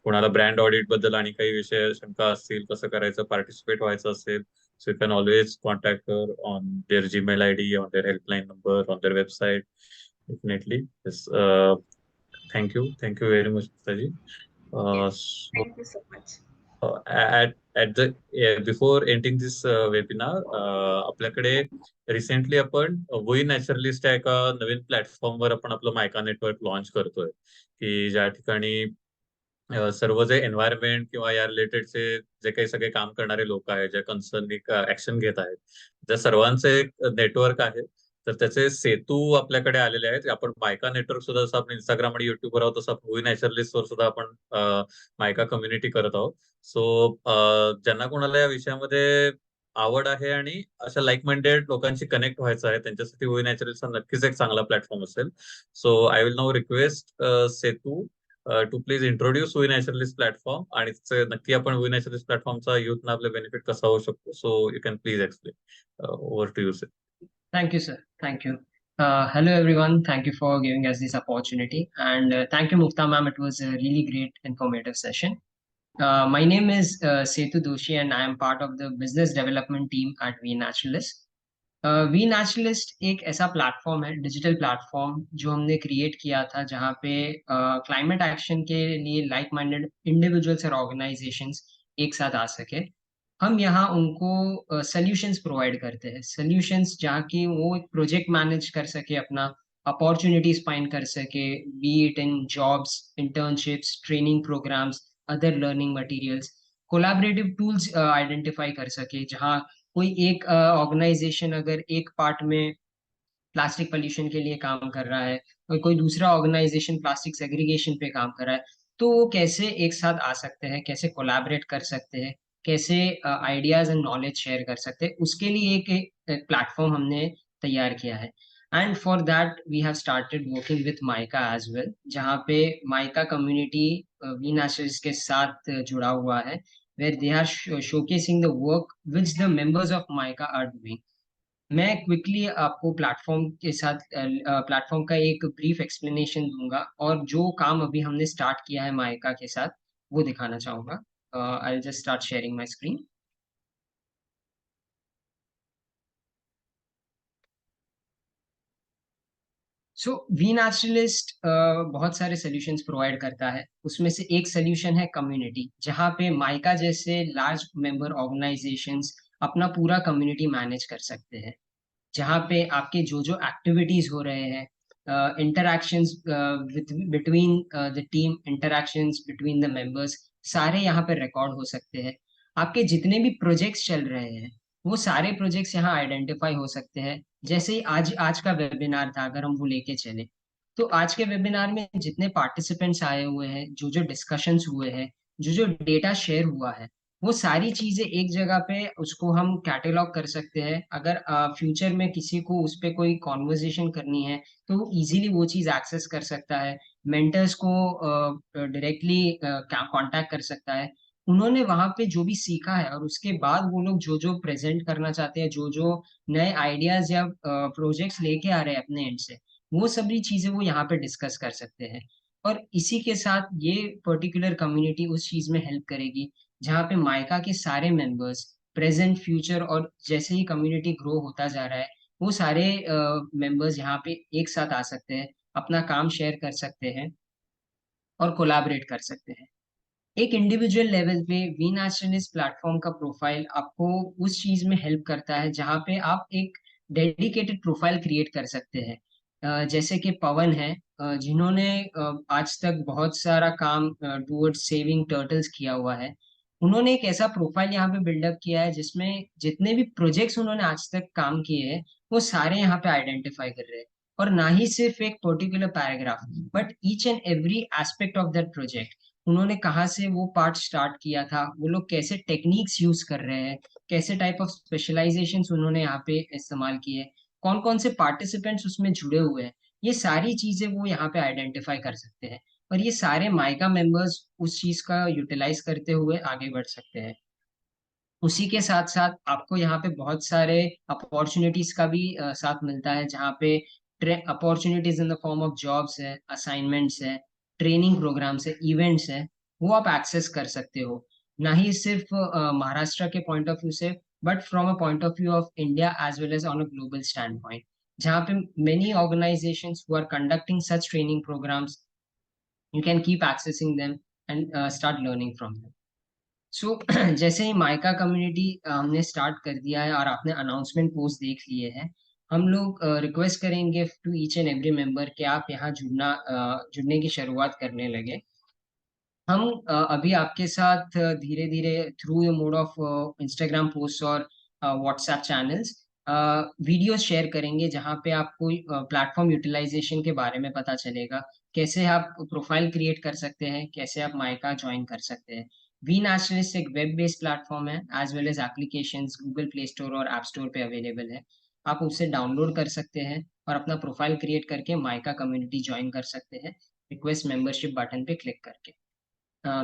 S1: कोणाला ब्रँड ऑडिट बद्दल आणि काही विषय शंका असतील, कसं करायचं, पार्टिसिपेट व्हायचं असेल, so you can always contact her on their Gmail ID, on their helpline number, on their website. Definitely. Yes. Thank you very much, Muktaji.
S2: Yes.
S1: So
S2: thank you so much.
S1: at the before ending this webinar, आपल्याकडे recently आपण we naturalist या एका नवीन प्लॅटफॉर्मवर आपण आपलं मायका network launch करतोय की ज्या ठिकाणी सर्व जे एन्व्हायरमेंट किंवा या रिलेटेडचे जे काही सगळे काम करणारे लोक आहेत, ज्या कन्सर्न ऍक्शन घेत आहेत, त्या सर्वांचे एक नेटवर्क आहे. तर त्याचे सेतू आपल्याकडे आलेले आहेत. आपण मायका नेटवर्क सुद्धा जसं आपण इंस्टाग्राम आणि युट्यूबवर आहोत तसं आपण नॅचरलिस्ट वर सुद्धा आपण मायका कम्युनिटी करत आहोत. सो ज्यांना कोणाला या विषयामध्ये आवड आहे आणि अशा लाईक माइंडेड लोकांशी कनेक्ट व्हायचं आहे त्यांच्यासाठी वी नॅचरलिस्ट हा नक्कीच एक चांगला प्लॅटफॉर्म असेल. So I will now request Setu to please introduce V Naturalist platform आणि नक्की आपण वी नॅचरलिस्ट प्लॅटफॉर्मचा युथना आपले बेनिफिट कसा होऊ शकतो. So you can please explain. Over to you sir.
S5: Thank you, sir. Thank you. Hello, everyone. Thank you for giving us this opportunity. And thank you, Mukta ma'am. It was a really great, informative session. My name is Setu Doshi, and I am part of the business development team at V Nationalist. V nationalist एक ऐसा platform है, digital platform, जो हमने create KIA था जहाँ पे climate action के लिए like minded individuals और organisations एक साथ आ सके. हम यहाँ उनको सॉल्यूशंस प्रोवाइड करते हैं, सॉल्यूशंस जहाँ की वो एक प्रोजेक्ट मैनेज कर सके, अपना अपॉर्चुनिटीज फाइंड कर सके, be it in jobs, internships, training programmes, other learning materials, collaborative tools identify कर सके. जहाँ कोई एक ऑर्गेनाइजेशन अगर एक पार्ट में प्लास्टिक पोल्यूशन के लिए काम कर रहा है और कोई दूसरा ऑर्गेनाइजेशन प्लास्टिक सेग्रीगेशन पे काम कर रहा है, तो वो कैसे एक साथ आ सकते हैं, कैसे कोलैबोरेट कर सकते हैं, कैसे आइडियाज एंड नॉलेज शेयर कर सकते हैं, उसके लिए एक प्लेटफॉर्म हमने तैयार किया है. And for that we have started working with Maika as well, जहाँ पे माइका कम्युनिटी वी नेशनल्स के साथ जुड़ा हुआ है, where they are showcasing the work which the members of MYCA are doing. मैं क्विकली आपको प्लेटफॉर्म के साथ प्लेटफॉर्म का एक ब्रीफ एक्सप्लेनेशन दूंगा और जो काम अभी हमने स्टार्ट किया है माइका के साथ वो दिखाना चाहूंगा. I just start sharing my screen. So V Naturalist बहुत सारे सॉल्यूशंस प्रोवाइड करता है। उसमें से एक सॉल्यूशन है कम्युनिटी, जहाँ पे माइका जैसे लार्ज मेंबर ऑर्गेनाइजेशंस अपना पूरा कम्युनिटी मैनेज कर सकते हैं, जहाँ पे आपके जो जो एक्टिविटीज हो रहे हैं, interactions between the team, interactions between the members, सारे यहाँ पे रिकॉर्ड हो सकते हैं। आपके जितने भी प्रोजेक्ट्स चल रहे हैं वो सारे प्रोजेक्ट्स यहाँ आइडेंटिफाई हो सकते हैं। जैसे ही आज आज का वेबिनार था, अगर हम वो लेके चले, तो आज के वेबिनार में जितने पार्टिसिपेंट्स आए हुए हैं, जो जो डिस्कशंस हुए हैं, जो जो डेटा शेयर हुआ है, वो सारी चीजें एक जगह पे उसको हम कैटेलॉग कर सकते हैं। अगर फ्यूचर में किसी को उस पे कोई कॉन्वर्जेशन करनी है तो वो इजीली वो चीज एक्सेस कर सकता है, मेंटर्स को डायरेक्टली कांटेक्ट कर सकता है। उन्होंने वहां पे जो भी सीखा है और उसके बाद वो लोग जो जो प्रेजेंट करना चाहते हैं, जो जो नए आइडियाज या प्रोजेक्ट्स लेके आ रहे हैं अपने एंड से, वो सभी चीजें वो यहाँ पे डिस्कस कर सकते हैं। और इसी के साथ ये पर्टिकुलर कम्युनिटी उस चीज में हेल्प करेगी जहाँ पे माइका के सारे मेंबर्स, प्रेजेंट फ्यूचर और जैसे ही कम्युनिटी ग्रो होता जा रहा है, वो सारे मेंबर्स यहाँ पे एक साथ आ सकते हैं, अपना काम शेयर कर सकते हैं और कोलैबोरेट कर सकते हैं। एक इंडिविजुअल लेवल पे वी नेशनलिस्ट प्लेटफॉर्म का प्रोफाइल आपको उस चीज में हेल्प करता है जहाँ पे आप एक डेडिकेटेड प्रोफाइल क्रिएट कर सकते हैं। जैसे कि पवन है, जिन्होंने आज तक बहुत सारा काम टुवर्ड्स सेविंग टर्टल्स किया हुआ है। उन्होंने एक ऐसा प्रोफाइल यहाँ पे बिल्डअप किया है जिसमें जितने भी प्रोजेक्ट्स उन्होंने आज तक काम किए हैं वो सारे यहाँ पे आइडेंटिफाई कर रहे हैं। और ना ही सिर्फ एक particular paragraph, but each and every aspect of that project, उन्होंने कहाँ से वो पार्ट स्टार्ट किया था, वो लोग कैसे टेक्निक्स यूज कर रहे हैं, कैसे टाइप ऑफ स्पेशलाइजेशंस उन्होंने यहाँ पे इस्तेमाल किए, कौन कौन से पार्टिसिपेंट्स उसमें जुड़े हुए हैं, ये सारी चीजें वो यहाँ पे आइडेंटिफाई कर सकते हैं। और ये सारे माइका मेंबर्स उस चीज का यूटिलाइज करते हुए आगे बढ़ सकते हैं। उसी के साथ साथ आपको यहाँ पे बहुत सारे अपॉर्चुनिटीज का भी साथ मिलता है, जहाँ पे opportunities in the form of jobs है, असाइनमेंट्स है, ट्रेनिंग प्रोग्राम्स है, इवेंट्स है, वो आप एक्सेस कर सकते हो। ना ही सिर्फ महाराष्ट्र के पॉइंट ऑफ व्यू से, but from a point of view of India as well as on a global standpoint, जहाँ पे many organisations who are conducting such training programmes, you can keep accessing them and start learning from them. So जैसे ही Maika community हमने start कर दिया है और आपने अनाउंसमेंट पोस्ट देख लिए हैं, हम लोग रिक्वेस्ट करेंगे to each and every member कि आप यहाँ जुड़ने की शुरुआत करने लगे। हम अभी आपके साथ धीरे धीरे through the mode of Instagram post और व्हाट्सएप चैनल्स वीडियोस शेयर करेंगे, जहाँ पे आपको प्लेटफॉर्म यूटिलाइजेशन के बारे में पता चलेगा, कैसे आप प्रोफाइल क्रिएट कर सकते हैं, कैसे आप माइका ज्वाइन कर सकते हैं। वी नेशनलिस्ट एक वेब बेस्ड प्लेटफॉर्म है, as well as applications Google Play Store और ऐप स्टोर पे अवेलेबल है। आप उसे डाउनलोड कर सकते हैं और अपना प्रोफाइल क्रिएट करके माइका कम्युनिटी ज्वाइन कर सकते हैं, रिक्वेस्ट मेंबरशिप बटन पे क्लिक करके।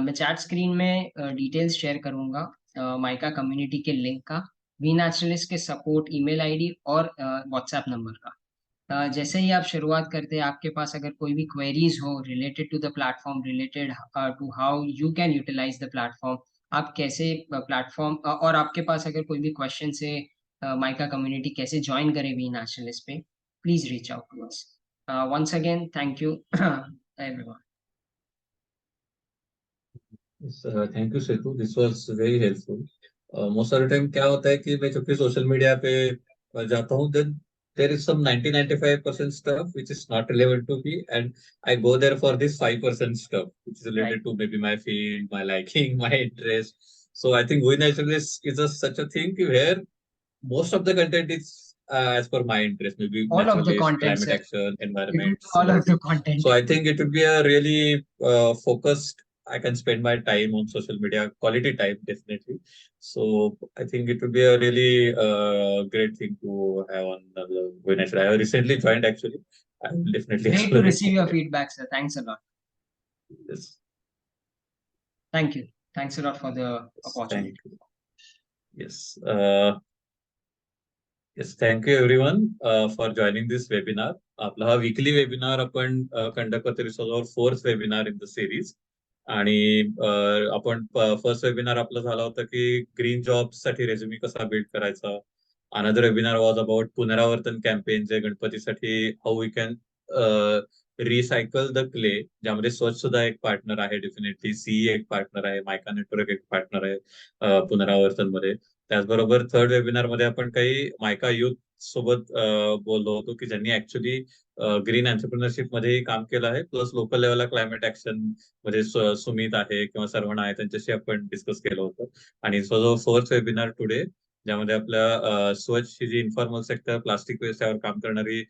S5: मैं चैट स्क्रीन में डिटेल्स शेयर करूंगा माइका कम्युनिटी के लिंक का, वी नेचुरलिस्ट के सपोर्ट ईमेल आईडी और व्हाट्सएप नंबर का। जैसे ही आप शुरुआत करते हैं, आपके पास अगर कोई भी क्वेरीज हो related to the platform, related to how you can utilise the platform, आप कैसे प्लेटफॉर्म, और आपके पास अगर कोई भी क्वेश्चन है माइका कम्युनिटी कैसे ज्वाइन करें वी नेशनलिस्ट पे, please reach out to us. Once again thank you everyone.
S1: Thank you Setu, this was very helpful. Most of the time क्या होता है कि मैं जब भी सोशल मीडिया पे जाता हूँ, then there is some 90-95% stuff which is not relevant to me, and I go there for this 5% stuff which is
S5: right.
S1: related to maybe my field, my liking, my interest. So I think Win is a such a thing where most of the content is as per my interest, maybe
S5: All of the
S1: naturalist,
S5: content,
S1: climate
S5: sir.
S1: action,
S5: It will
S1: environment,
S5: be all of the
S1: learning.
S5: content.
S1: So I think it would be a really focused. I can spend my time on social media, quality time, definitely. So I think it would be a really great thing to have on the Win. I have recently joined actually. I will definitely
S5: Great to
S1: explore it
S5: receive your
S1: more.
S5: feedback, sir. Thanks a lot.
S1: Yes,
S5: Thank you. Thanks a lot for the
S1: yes, thank
S5: opportunity.
S1: you. Yes. Yes, thank you everyone for joining this webinar. आपला हा weekly webinar आपण conduct करतो. This was our fourth webinar in the series. आणि आपण first webinar आपला झाला होता की ग्रीन जॉब साठी रेझ्युमी कसा बिल्ड करायचा. Another webinar was about Punaravartan campaign, जे गणपतीसाठी how we can recycle the clay, ज्यामध्ये स्वच्छ सुद्धा एक पार्टनर आहे, डेफिनेटली सी एक पार्टनर आहे, मायका नेटवर्क एक पार्टनर आहे पुनरावर्तन मध्ये. त्याचबरोबर थर्ड वेबिनार मध्ये आपण काही मायका युथ सोबत बोललो होतो, की ज्यांनी ऍक्च्युली ग्रीन एंटरप्रिनरशिप मध्ये काम केलं आहे, प्लस लोकल लेवलला क्लायमेट ऍक्शन मध्ये सुमित आहे किंवा सर्वणा आहे, त्यांच्याशी आपण डिस्कस केलं होतं. आणि जो फोर्थ वेबिनार टुडे, ज्यामध्ये आपल्या स्वच्छ ही जी इन्फॉर्मल सेक्टर प्लास्टिक वेस्ट यावर काम करणारी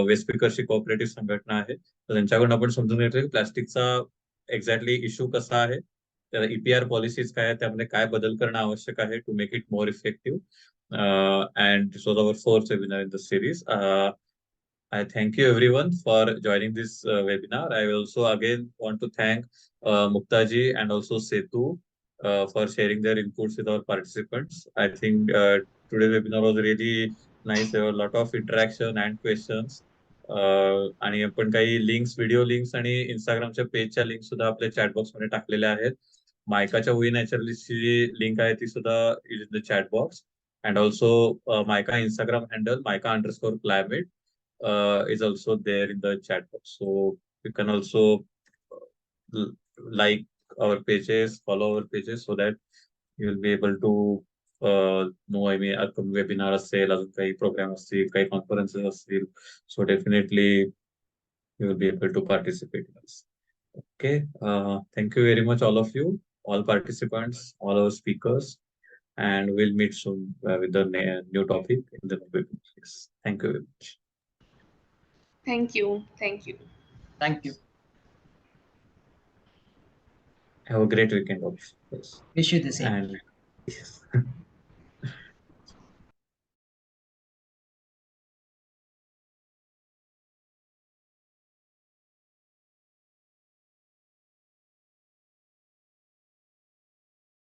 S1: वेस्ट पिकर्सची कोऑपरेटिव्ह संघटना आहे, तर त्यांच्याकडून आपण समजून घेतोय की प्लास्टिकचा एक्झॅक्टली इश्यू कसा आहे, त्याला ईपीआर पॉलिसीज काय आहेत, त्यामध्ये काय बदल करणं आवश्यक आहे to make it more effective. And this was our fourth webinar in the series. I thank you everyone for joining this webinar. I also again want to thank Mukta ji and also Setu for sharing their inputs with our participants. I think today's webinar was really nice. There were a lot of interaction and questions. आणि आपण काही links, video links आणि इंस्टाग्रामच्या पेजच्या link सुद्धा आपल्या chatbox मध्ये टाकलेल्या आहेत. मायकाच्या we नॅचरलिस्टची G link आहे ती सुद्धा is in the chat box. And also Maika Instagram handle मायका_climate is also there in the chat box. So you can also like our pages, follow our pages, so that you will be able to know, I mean, upcoming webinar असेल, अजून काही programme असतील, काही conferences असतील. So definitely you will be able to participate in this. Okay. Thank you very much, all of you, all participants, all our speakers, and we'll meet soon with the new topic in the webinar. Yes. Thank you very much.
S2: Thank you. Thank you.
S5: Thank you.
S1: Have a great weekend, also. Yes.
S5: Wish you the same.
S1: And yes.